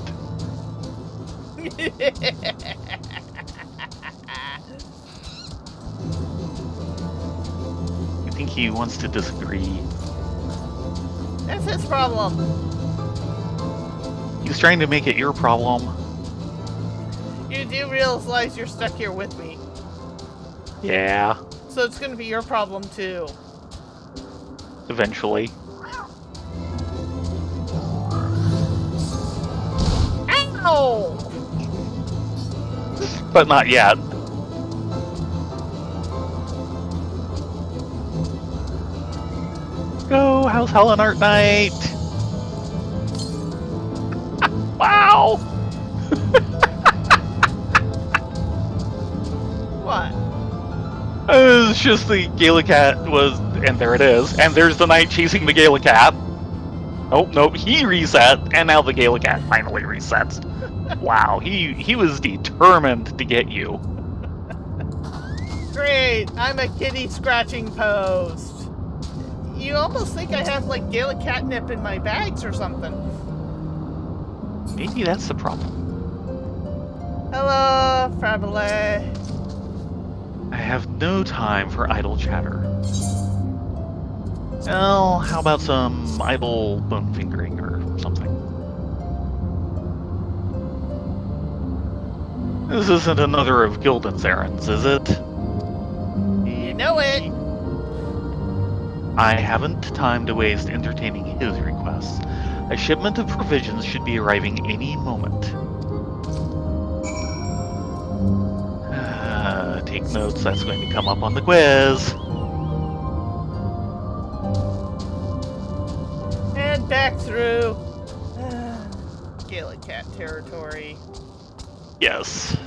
I think he wants to disagree. That's his problem. He's trying to make it your problem. You do realize you're stuck here with me. Yeah. So it's gonna be your problem too. Eventually. Ow! But not yet. Go, House Helen Art Night! Wow! What? It's just the Gala Cat was, and there it is, and there's the knight chasing the Gala Cat. Oh, nope, he reset, and now the Gala Cat finally resets. Wow, he was determined to get you. Great! I'm a kitty scratching post. You almost think I have like Gala catnip in my bags or something. Maybe that's the problem. Hello, Frabele. I have no time for idle chatter. Well, how about some idle bone fingering or something? This isn't another of Gildan's errands, is it? You know it. I haven't time to waste entertaining his requests. A shipment of provisions should be arriving any moment. Take notes, that's going to come up on the quiz. And back through Gala cat territory. Yes.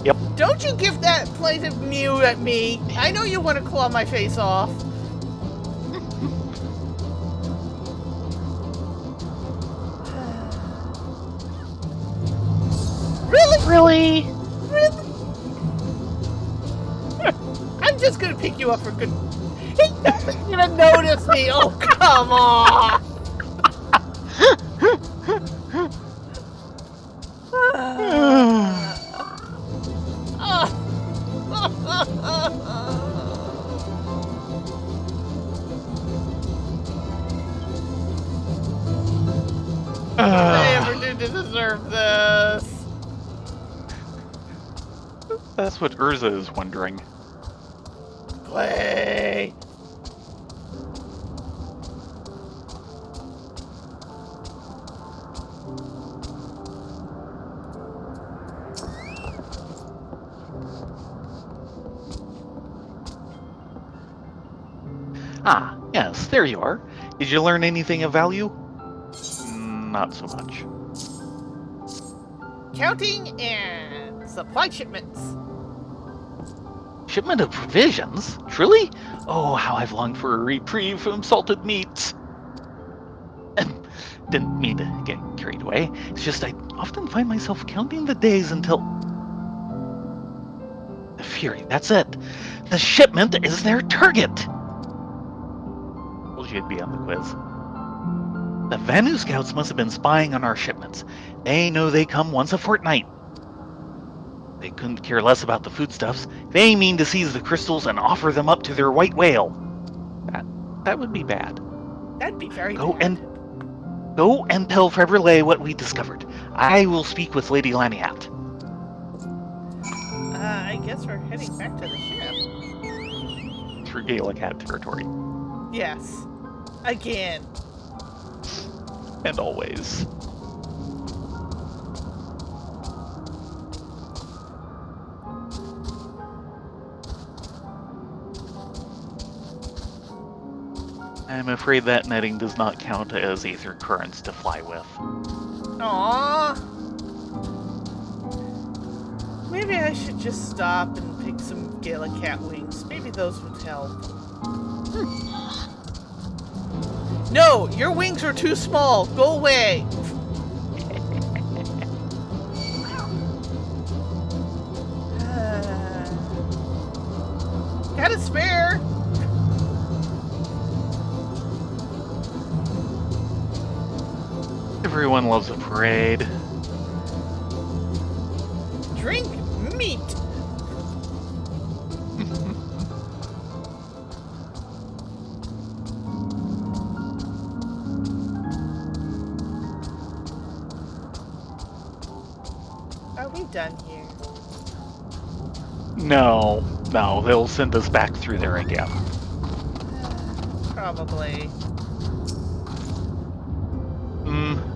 Yep. Don't you give that plaintive mew at me. I know you want to claw my face off. Really? Really? Really? I'm just gonna pick you up for good. He's not gonna notice me. Oh, come on. What did I ever do to deserve this? That's what Urza is wondering. Play. Ah, yes, there you are. Did you learn anything of value? Not so much. Counting and supply shipments. Shipment of provisions? Truly? Oh, how I've longed for a reprieve from salted meats. Didn't mean to get carried away. It's just I often find myself counting the days until... The Fury, that's it. The shipment is their target. Told you it'd be on the quiz. The Vanu scouts must have been spying on our shipments. They know they come once a fortnight. They couldn't care less about the foodstuffs. They mean to seize the crystals and offer them up to their white whale. That would be bad. That'd be very Go bad. Go and tell Frebrelay what we discovered. I will speak with Lady Laniat. I guess we're heading back to the ship. Through Galacat territory. Yes. Again. And always. I'm afraid that netting does not count as ether currents to fly with. Aww. Maybe I should just stop and pick some Gala cat wings. Maybe those would help. No, your wings are too small. Go away. Got a spare. Everyone loves a parade. Drink meat. Are we done here? No, they'll send us back through there again. Probably.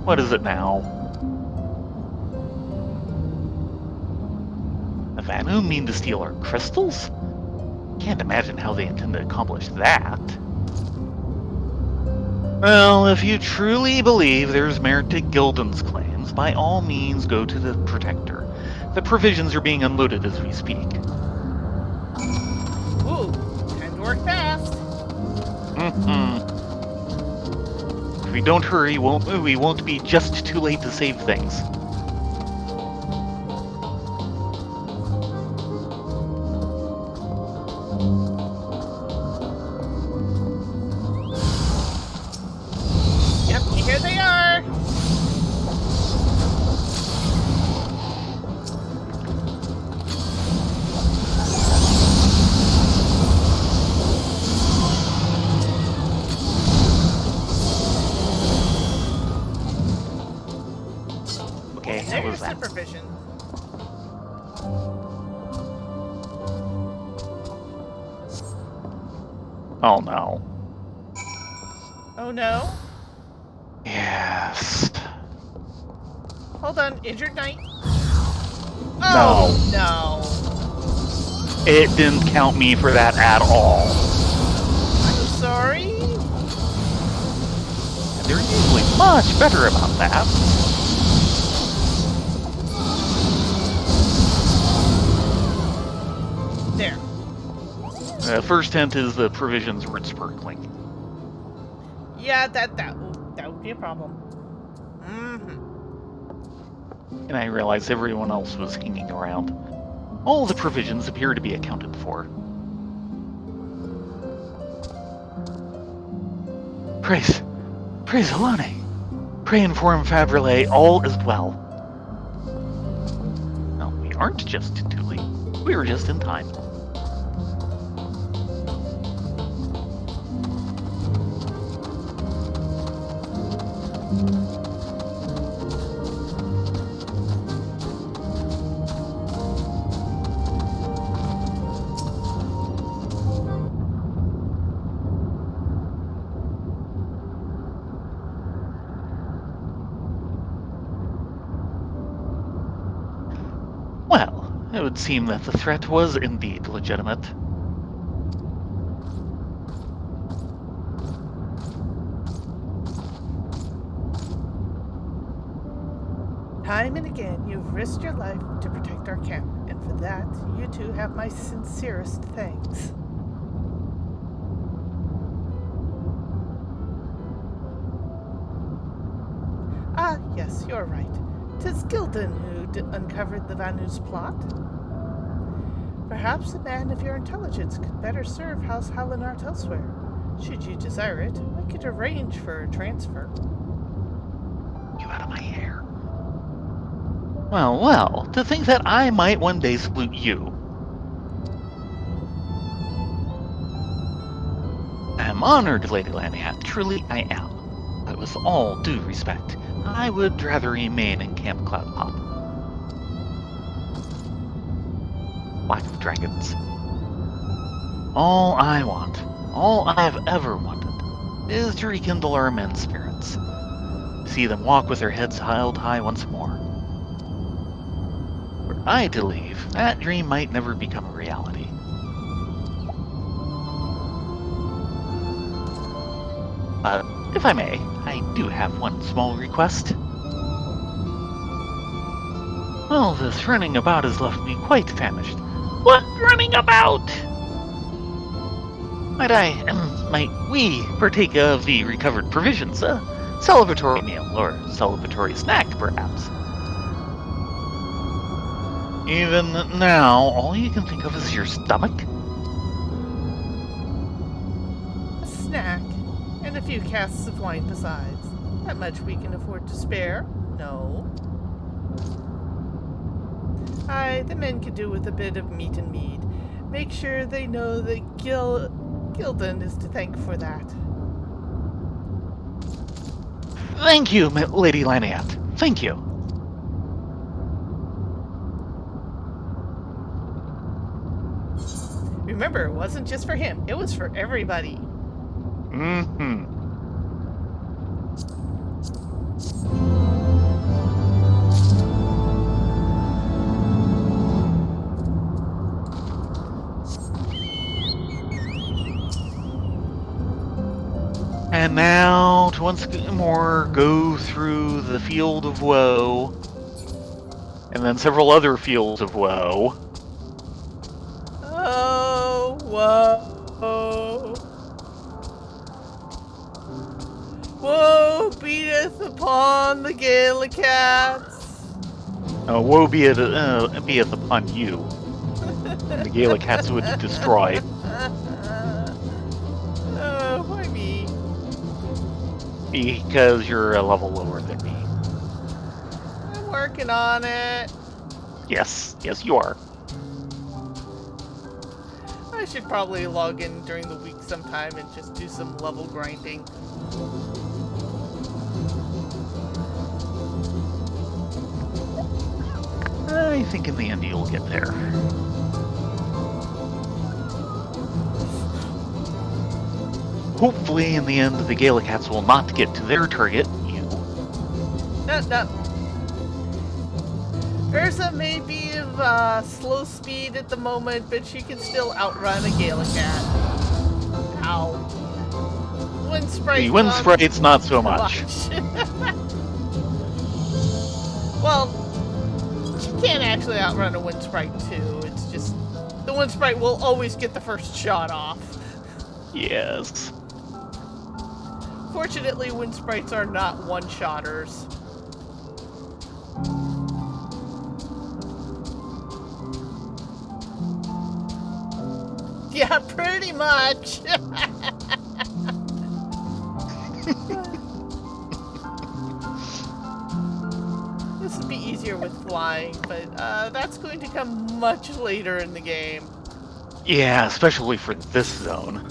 What is it now? The Vanu mean to steal our crystals? Can't imagine how they intend to accomplish that. Well, if you truly believe there's merit to Gildan's claims, by all means go to the Protector. The provisions are being unloaded as we speak. Ooh, time to work fast. If we don't hurry, we won't be just too late to save things. Yep, here they are. Okay, what There's was that? supervision. Oh no. Oh no. Yes. Hold on, injured knight. Oh no. It didn't count me for that at all. I'm sorry. They're usually much better about that. There. First hint is the provisions weren't sparkling. Yeah, that would be a problem. And I realized everyone else was hanging around. All the provisions appear to be accounted for. Praise Alane. Pray inform Fabrele all is well. No, we aren't just too late. We were just in time. Well, it would seem that the threat was indeed legitimate. Time and again, you've risked your life to protect our camp, and for that, you two have my sincerest thanks. Ah, yes, you're right. 'Tis Gildan who uncovered the Vanu's plot. Perhaps a man of your intelligence could better serve House Halinart elsewhere. Should you desire it, I could arrange for a transfer. You out of my hair. Well, to think that I might one day salute you. I am honored, Lady Laniat, truly I am. But with all due respect, I would rather remain in Camp Cloud Pop. Lack of dragons. All I want, all I have ever wanted, is to rekindle our men's spirits. See them walk with their heads held high once more. Were I to leave, that dream might never become a reality. If I may, I do have one small request. Well, this running about has left me quite famished. What running about? Might we partake of the recovered provisions? A celebratory meal, or celebratory snack, perhaps? Even now, all you can think of is your stomach? A snack, and a few casks of wine besides. That much we can afford to spare, no. Aye, the men could do with a bit of meat and mead. Make sure they know that Gildan is to thank for that. Thank you, Lady Laniat. Thank you. Remember, it wasn't just for him. It was for everybody. Mm-hmm. And now to once more go through the field of woe, and then several other fields of woe. Oh, whoa. Woe beateth upon the Gaelicats. Woe beeth upon you. And the Gaelicats would destroy. Oh, why me? Because you're a level lower than me. I'm working on it. Yes, you are. I should probably log in during the week sometime and just do some level grinding. I think in the end you'll get there. Hopefully in the end the Gaelicats will not get to their target, you. No. Urza may be of slow speed at the moment, but she can still outrun a Gaelicat. Ow. Wind Sprite. The Wind Sprite's not so much. Well, she can't actually outrun a Wind Sprite too. It's just the Wind Sprite will always get the first shot off. Yes. Fortunately, Wind Sprites are not one-shotters. Yeah, pretty much. This would be easier with flying, but that's going to come much later in the game. Yeah, especially for this zone.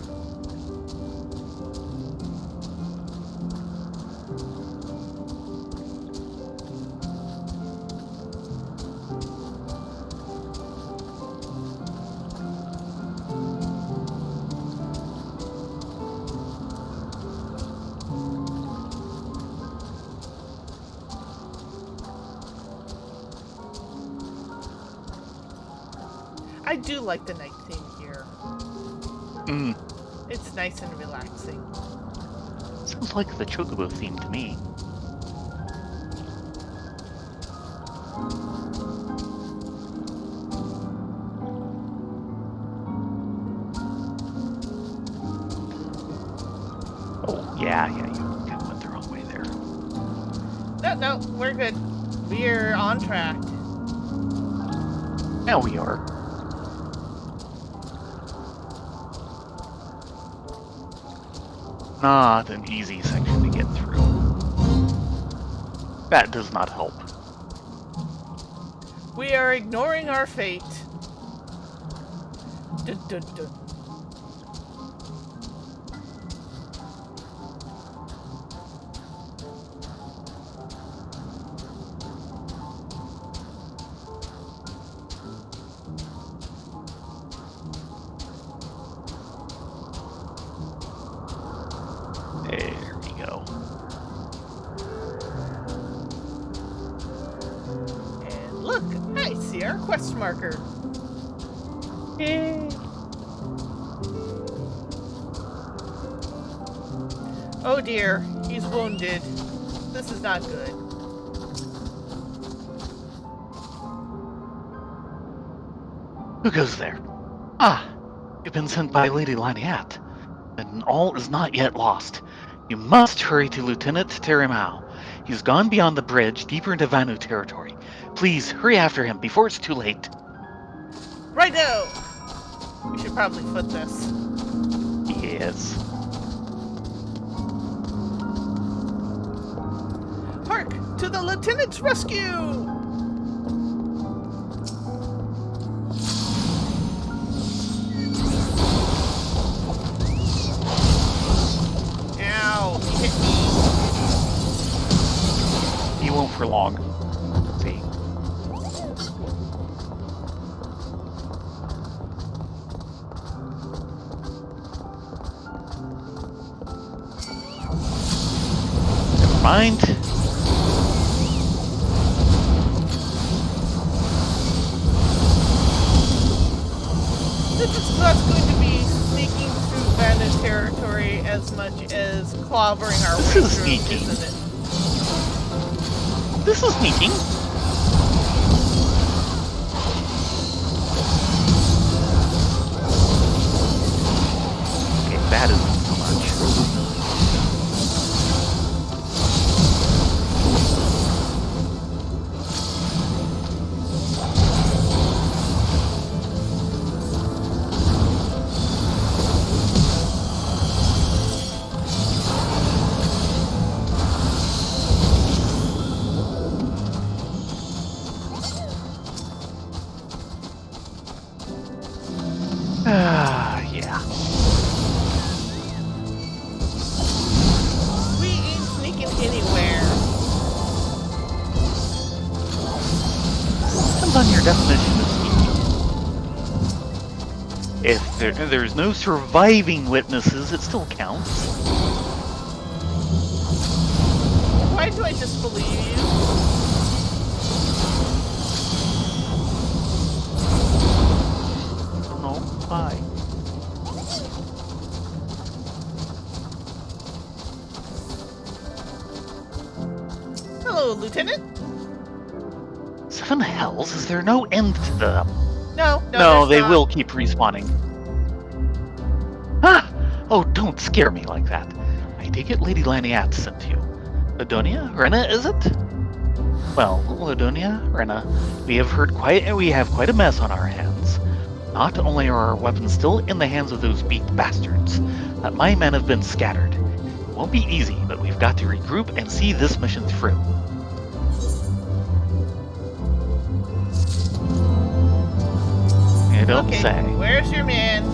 I do like the night theme here. Mm. It's nice and relaxing. Sounds like the Chocobo theme to me. Oh, yeah, you kind of went the wrong way there. No, we're good. We're on track. Now we are. Not an easy section to get through. That does not help. We are ignoring our fate. Dun, dun, dun. There we go. And look, I see our quest marker. Yay. Oh dear, he's wounded. This is not good. Who goes there? Ah, you've been sent by Lady Laniat. And all is not yet lost. You must hurry to Lieutenant Terimau. He's gone beyond the bridge, deeper into Vanu territory. Please, hurry after him before it's too late. Righto! We should probably foot this. Yes. Hark! To the lieutenant's rescue! Ow! He hit me. He won't for long. See. Never mind. This is not going to be sneaking through Vanu territory as much as clobbering our This way is through, sneaky. isn't it? This is sneaking. Okay, that isn't so much. Yeah. We ain't sneaking anywhere. Depends on your definition of sneaking. If there's no surviving witnesses, it still counts. Why do I just believe you? No, why? Hello, Lieutenant? 7 hells? Is there no end to them? No, No, there's they not. will keep respawning. Ah! Oh, don't scare me like that. I take it Lady Laniat sent you. Ladonia? Rena, is it? Well, Ladonia, Rena, we have quite a mess on our hands. Not only are our weapons still in the hands of those beaked bastards, but my men have been scattered. It won't be easy, but we've got to regroup and see this mission through. You don't Okay, say. where's your man?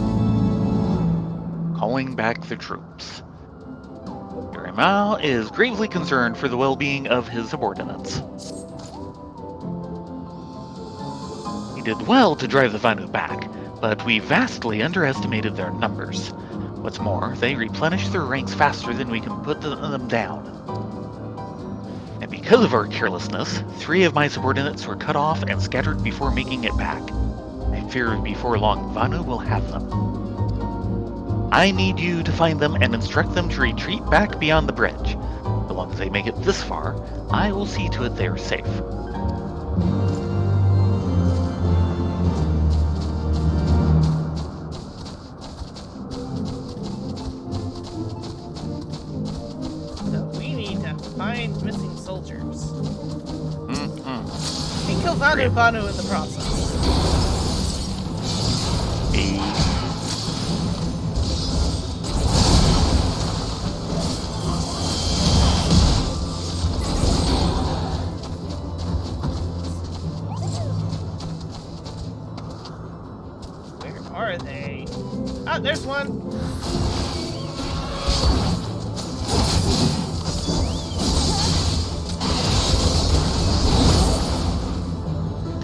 Calling back the troops. Terimau is gravely concerned for the well-being of his subordinates. He did well to drive the Vanu back, but we vastly underestimated their numbers. What's more, they replenish their ranks faster than we can put them down. And because of our carelessness, 3 of my subordinates were cut off and scattered before making it back. I fear before long Vanu will have them. I need you to find them and instruct them to retreat back beyond the bridge. So long as they make it this far, I will see to it they are safe. So we need to find missing soldiers. Mm-mm. And kill Vanu in the process. Where are they? Ah, there's one.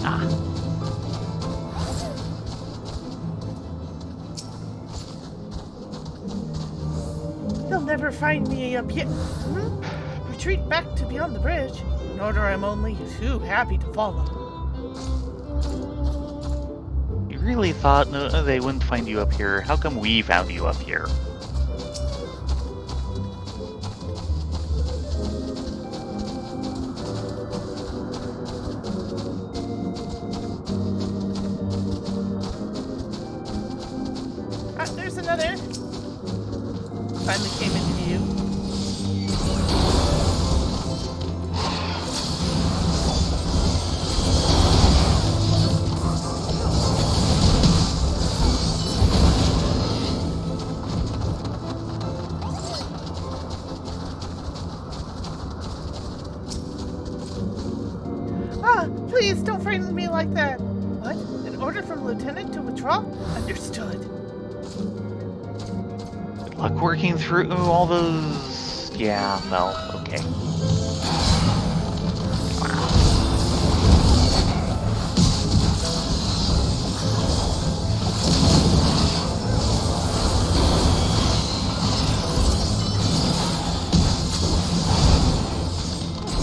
Ah, They'll never find me up here. Retreat back to beyond the bridge. An order I'm only too happy to follow. you really thought they wouldn't find you up here? How come we found you up here? Ah, there's another. finally came into view. Please don't frighten me like that. What? An order from Lieutenant to withdraw? Understood. Good luck working through all those... Yeah, well, okay.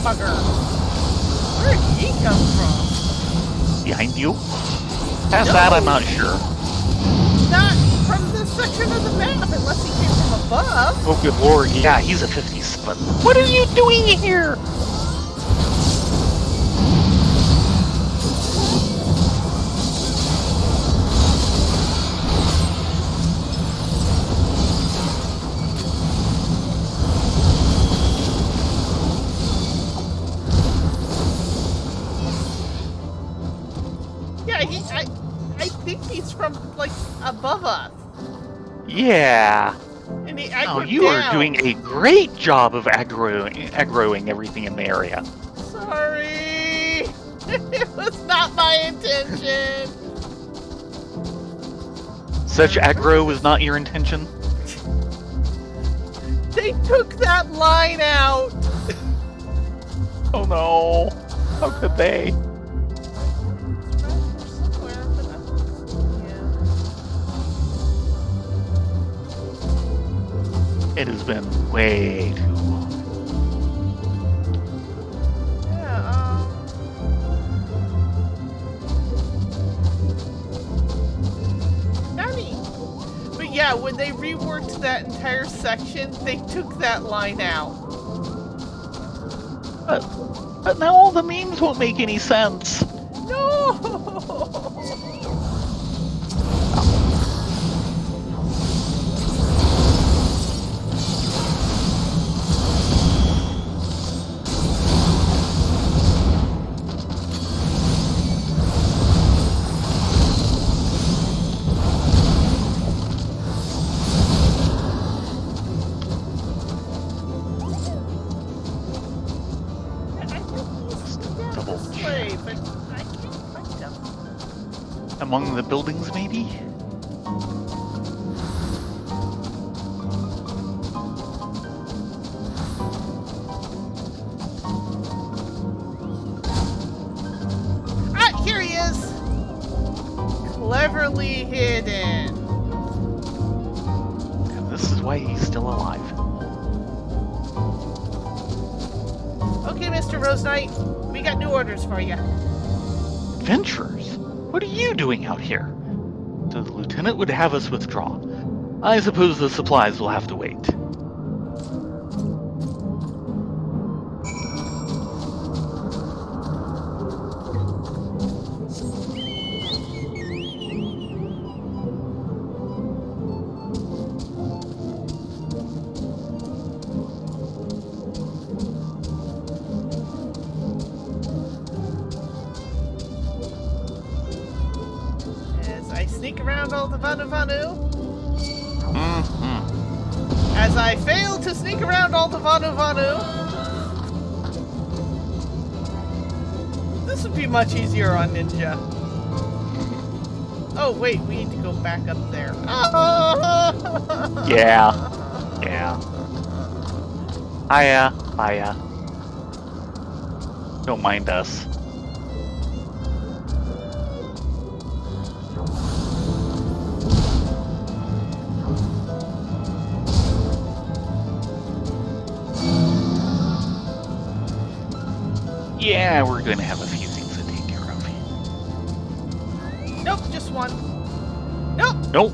Bugger. Where did he come from? Behind you? Past that, I'm not sure. Not from this section of the map, unless he came from above. Oh, good lord, yeah, he's a 57. What are you doing here? I think he's from, like, above us. Yeah. And he Oh, you are doing a great job of aggroing everything in the area. Sorry. It was not my intention. Such aggro was not your intention? They took that line out. Oh no. How could they? It has been way too long. Yeah, Nani. But yeah, when they reworked that entire section, they took that line out. But now all the memes won't make any sense. No! Among the buildings, maybe? Ah, here he is! Cleverly hidden. And this is why he's still alive. Okay, Mr. Rose Knight, we got new orders for you. Adventurers? What are you doing out here? So the lieutenant would have us withdraw. I suppose the supplies will have to wait. Sneak around all the Vanu. Mm-hmm. As I fail to sneak around all the Vanu. This would be much easier on Ninja. Oh wait, we need to go back up there. Yeah. Hiya. Don't mind us. Yeah, we're going to have a few things to take care of. Nope, just one. Nope.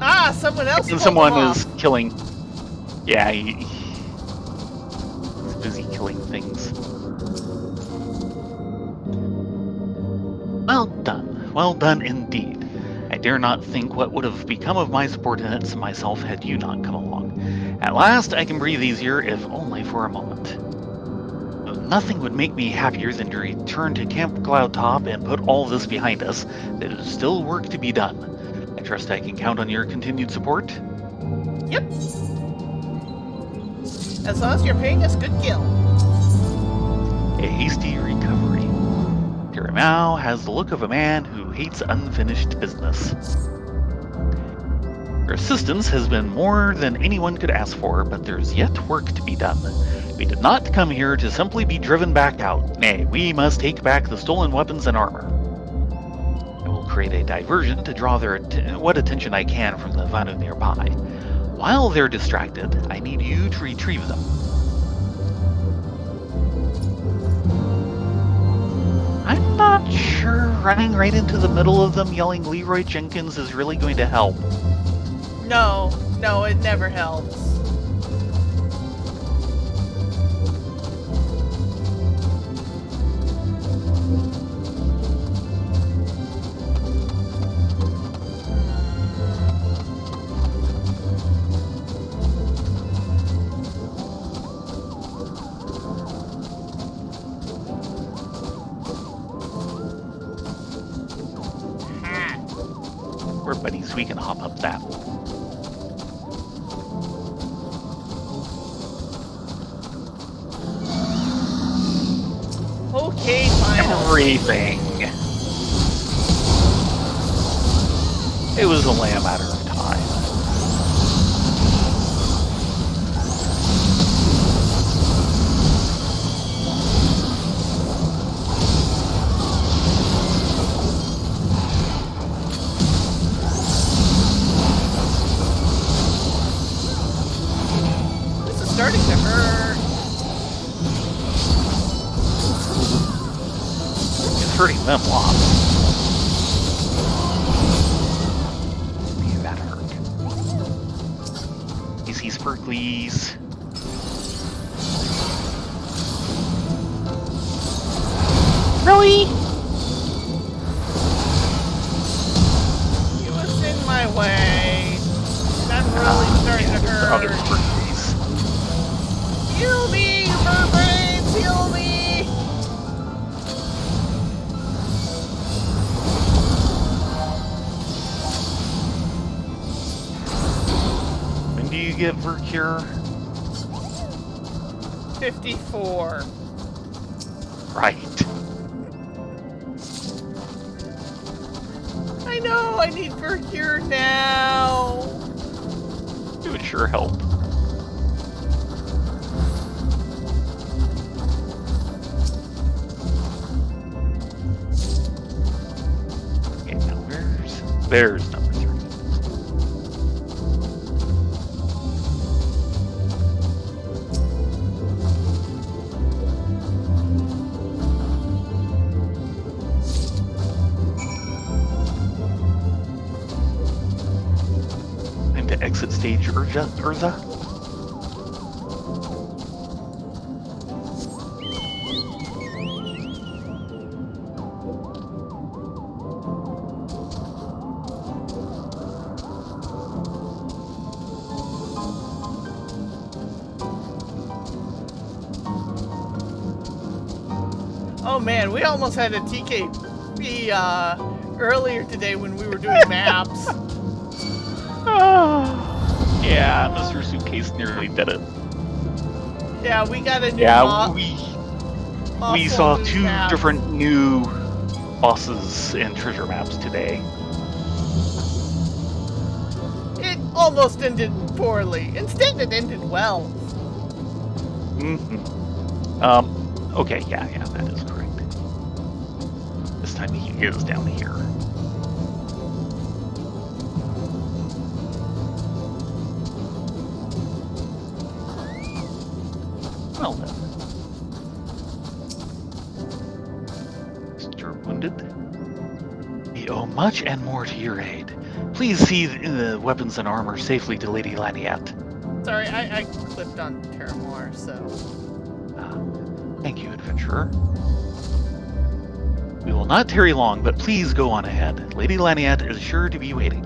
Ah, someone else. And someone is killing. Yeah, he's busy killing things. Well done indeed. I dare not think what would have become of my subordinates and myself had you not come along. At last, I can breathe easier, if only for a moment. Nothing would make me happier than to return to Camp Cloud Top and put all this behind us. There is still work to be done. I trust I can count on your continued support. Yep. As long as you're paying us good gil. A hasty recovery. Tiramao has the look of a man who hates unfinished business. Your assistance has been more than anyone could ask for, but there's yet work to be done. We did not come here to simply be driven back out. Nay, we must take back the stolen weapons and armor. I will create a diversion to draw what attention I can from the Vanu nearby. While they're distracted, I need you to retrieve them. I'm not sure running right into the middle of them yelling Leroy Jenkins is really going to help. No, it never helps. We're buddies, we can hop up that. Okay, fine. Everything. It was only a matter of time. This is starting to hurt. It's hurting them lots. Man, that hurt. Easy, sparklies. Really? He was in my way. I'm really starting to Other hurt. sparklies. Heal me, mermaids! Heal me! When do you get Vercure? 54. Right. I know, I need Vercure now. It would sure help. Okay, now there's number 3. Time to exit stage Urza. Oh man, we almost had a TKP earlier today when we were doing maps. Yeah, Mr. Suitcase nearly did it. Yeah, we got a new we saw new 2 map. different new bosses and treasure maps today. It almost ended poorly. Instead, it ended well. Okay, yeah, that is correct. This time he is down here. Well then. Mr. Wounded? We owe much and more to your aid. Please see the weapons and armor safely to Lady Laniette. Sorry, I clipped on Terramore, so... Thank you, adventurer. We will not tarry long, but please go on ahead. Lady Laniette is sure to be waiting.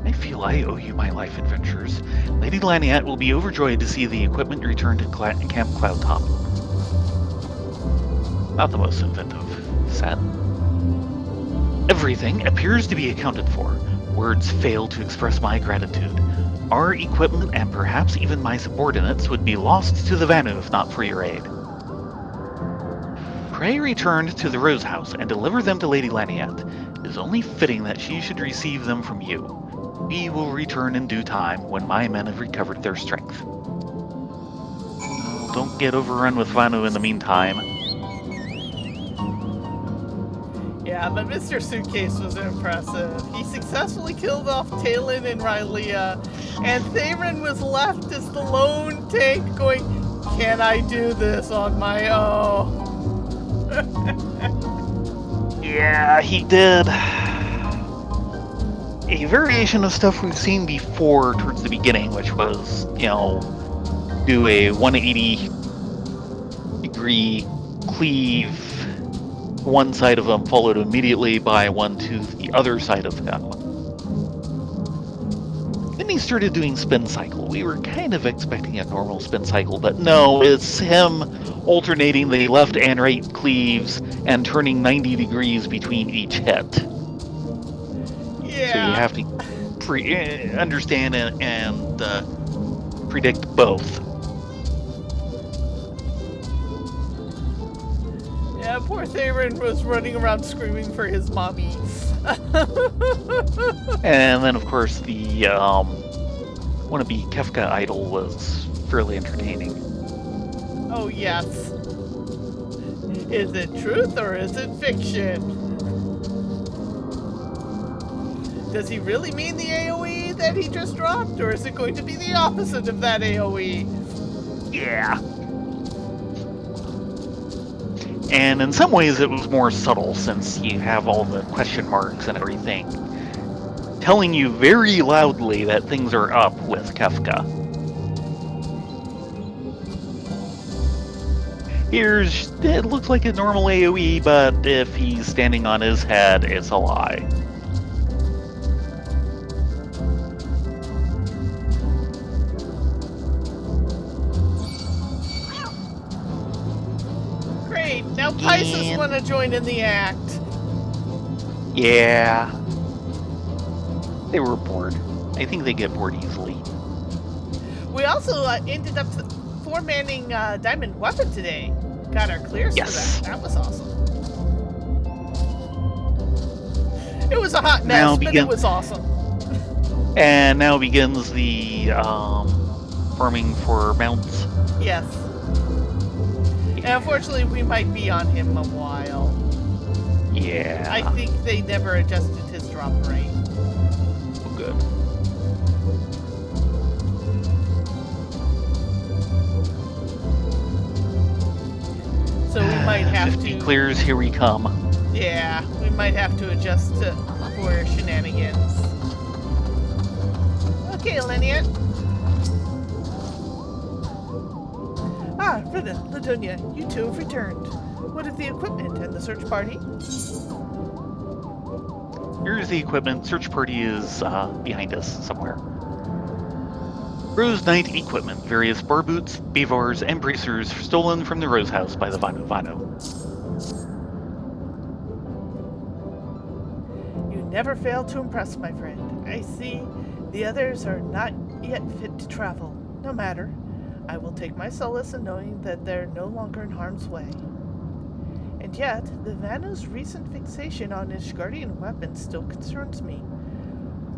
I feel I owe you my life adventures. Lady Laniette will be overjoyed to see the equipment return to Camp Cloudtop. Not the most inventive set. Everything appears to be accounted for. Words fail to express my gratitude. Our equipment and perhaps even my subordinates would be lost to the Vanu if not for your aid. Pray return to the Rose House and deliver them to Lady Laniette. It is only fitting that she should receive them from you. We will return in due time when my men have recovered their strength. Don't get overrun with Vanu in the meantime. Yeah, but Mr. Suitcase was impressive. He successfully killed off Talon and Rylea, and Theron was left as the lone tank going, can I do this on my own? Yeah, he did. A variation of stuff we've seen before towards the beginning, which was, do a 180-degree cleave one side of them, followed immediately by one to the other side of them. Then he started doing spin cycle. We were kind of expecting a normal spin cycle, but no, it's him alternating the left and right cleaves and turning 90 degrees between each hit. Yeah. So you have to understand and predict both. Yeah, poor Theron was running around screaming for his mommy. And then, of course, the wannabe Kefka idol was fairly entertaining. Oh, yes. Is it truth or is it fiction? Does he really mean the AoE that he just dropped, or is it going to be the opposite of that AoE? Yeah. And in some ways it was more subtle, since you have all the question marks and everything, telling you very loudly that things are up with Kefka. It looks like a normal AoE, but if he's standing on his head, it's a lie. Great, now Pisces want to join in the act. Yeah. They were bored. I think they get bored easily. We also ended up 4-manning Diamond Weapon today. Got our clears for that. That was awesome. It was a hot mess, but it was awesome. And now begins the farming for mounts. Yes. And unfortunately, we might be on him a while. Yeah. I think they never adjusted his drop rate. Oh, good. So we might have 50 to... clears, here we come. Yeah, we might have to adjust for shenanigans. Okay, Laniette. Ah, Rita, Ladonia, you two have returned. What of the equipment and the search party? Here's the equipment. Search party is behind us somewhere. Rose Knight equipment. Various bar boots, bivars, and bracers stolen from the Rose House by the Vanu Vanu. You never fail to impress, my friend. I see the others are not yet fit to travel. No matter. I will take my solace in knowing that they're no longer in harm's way. And yet, the Vanu's recent fixation on Ishgardian weapons still concerns me.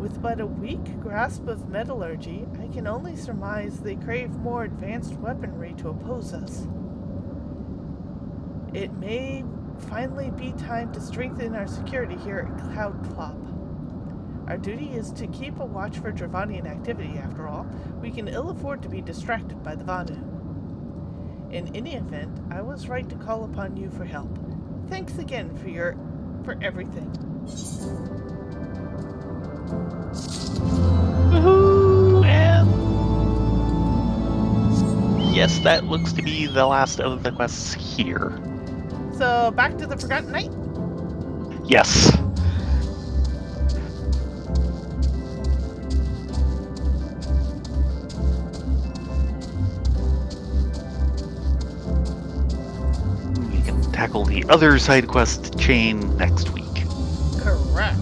With but a weak grasp of metallurgy, I can only surmise they crave more advanced weaponry to oppose us. It may finally be time to strengthen our security here at Cloudclop. Our duty is to keep a watch for Dravanian activity, after all. We can ill afford to be distracted by the Vanu. In any event, I was right to call upon you for help. Thanks again for everything. Woohoo! And yes, that looks to be the last of the quests here. So, back to the Forgotten Night? Yes. tackle the other side quest chain next week. Correct.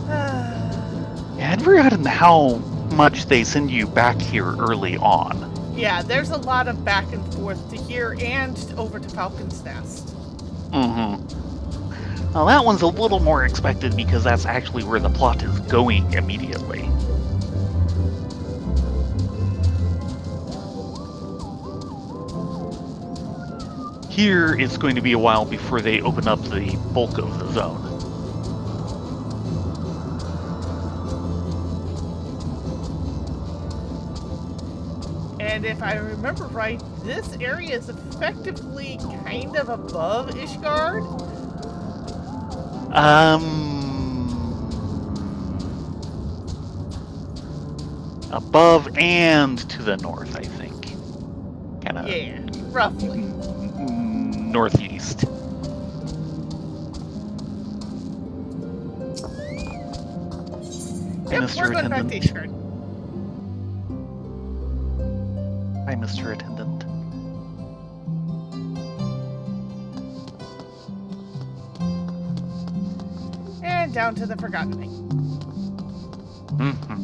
I had forgotten how much they send you back here early on. Yeah, there's a lot of back and forth to here and over to Falcon's Nest. Mm-hmm. Well, that one's a little more expected because that's actually where the plot is going immediately. Here, it's going to be a while before they open up the bulk of the zone. And if I remember right, this area is effectively kind of above Ishgard. Above and to the north, I think. Kinda. Yeah, roughly. Northeast. Yep, Mr. we're going back to Attendant. Ishgard. Hi, Mr. Attendant. And down to the Forgotten Ring. Mm-hmm.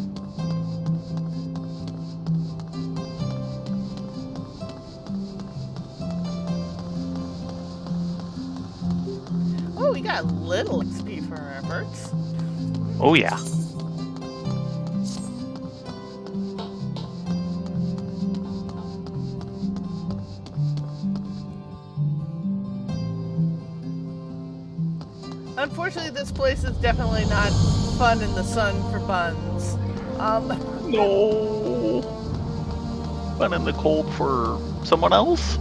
Oh, we got a little XP for our efforts. Oh, yeah. Unfortunately, this place is definitely not fun in the sun for buns. No. Fun in the cold for someone else?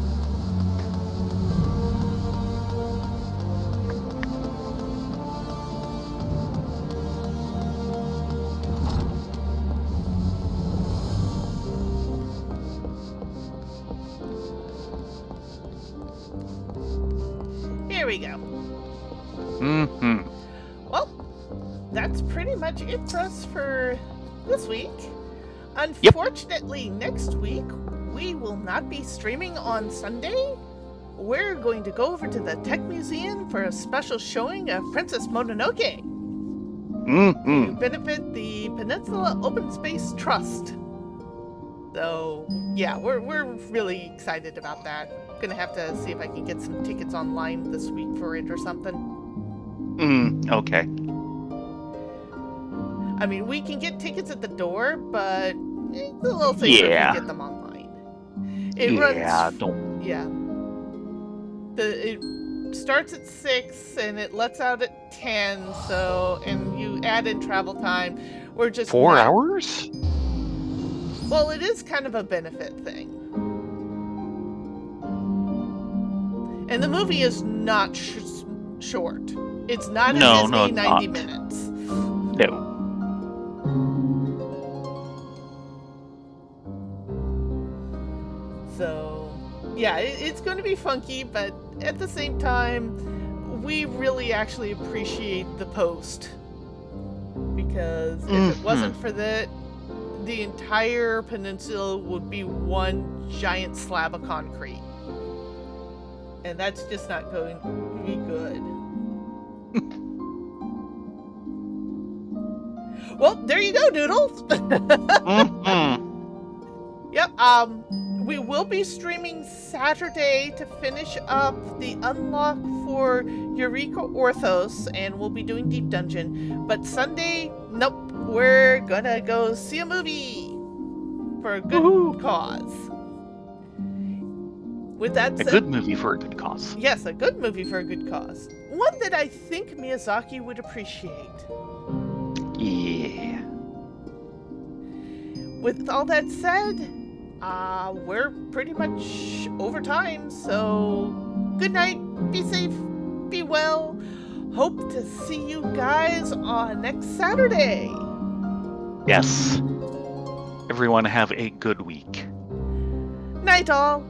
Here we go. Mm-hmm. Well, that's pretty much it for us for this week. Unfortunately, next week, we will not be streaming on Sunday. We're going to go over to the Tech Museum for a special showing of Princess Mononoke to benefit the Peninsula Open Space Trust. So, yeah, we're really excited about that. Gonna have to see if I can get some tickets online this week for it or something. Okay. I mean, we can get tickets at the door, but it's a little safer if we get them online. It starts at 6 and it lets out at 10, so, and you add in travel time. We're just 4 hours? Well, it is kind of a benefit thing. And the movie is not short. It's not a Disney 90 minutes. No. So, yeah, it's going to be funky, but at the same time, we really actually appreciate the post. Because if it wasn't for that, the entire peninsula would be one giant slab of concrete. And that's just not going to be good. Well, there you go, Doodles. Yep, we will be streaming Saturday to finish up the unlock for Eureka Orthos, and we'll be doing Deep Dungeon. But Sunday, nope, we're gonna go see a movie for a good cause. With that said, a good movie for a good cause. Yes, a good movie for a good cause. One that I think Miyazaki would appreciate. Yeah. With all that said, we're pretty much over time, so good night, be safe, be well. Hope to see you guys on next Saturday. Yes. Everyone have a good week. Night all.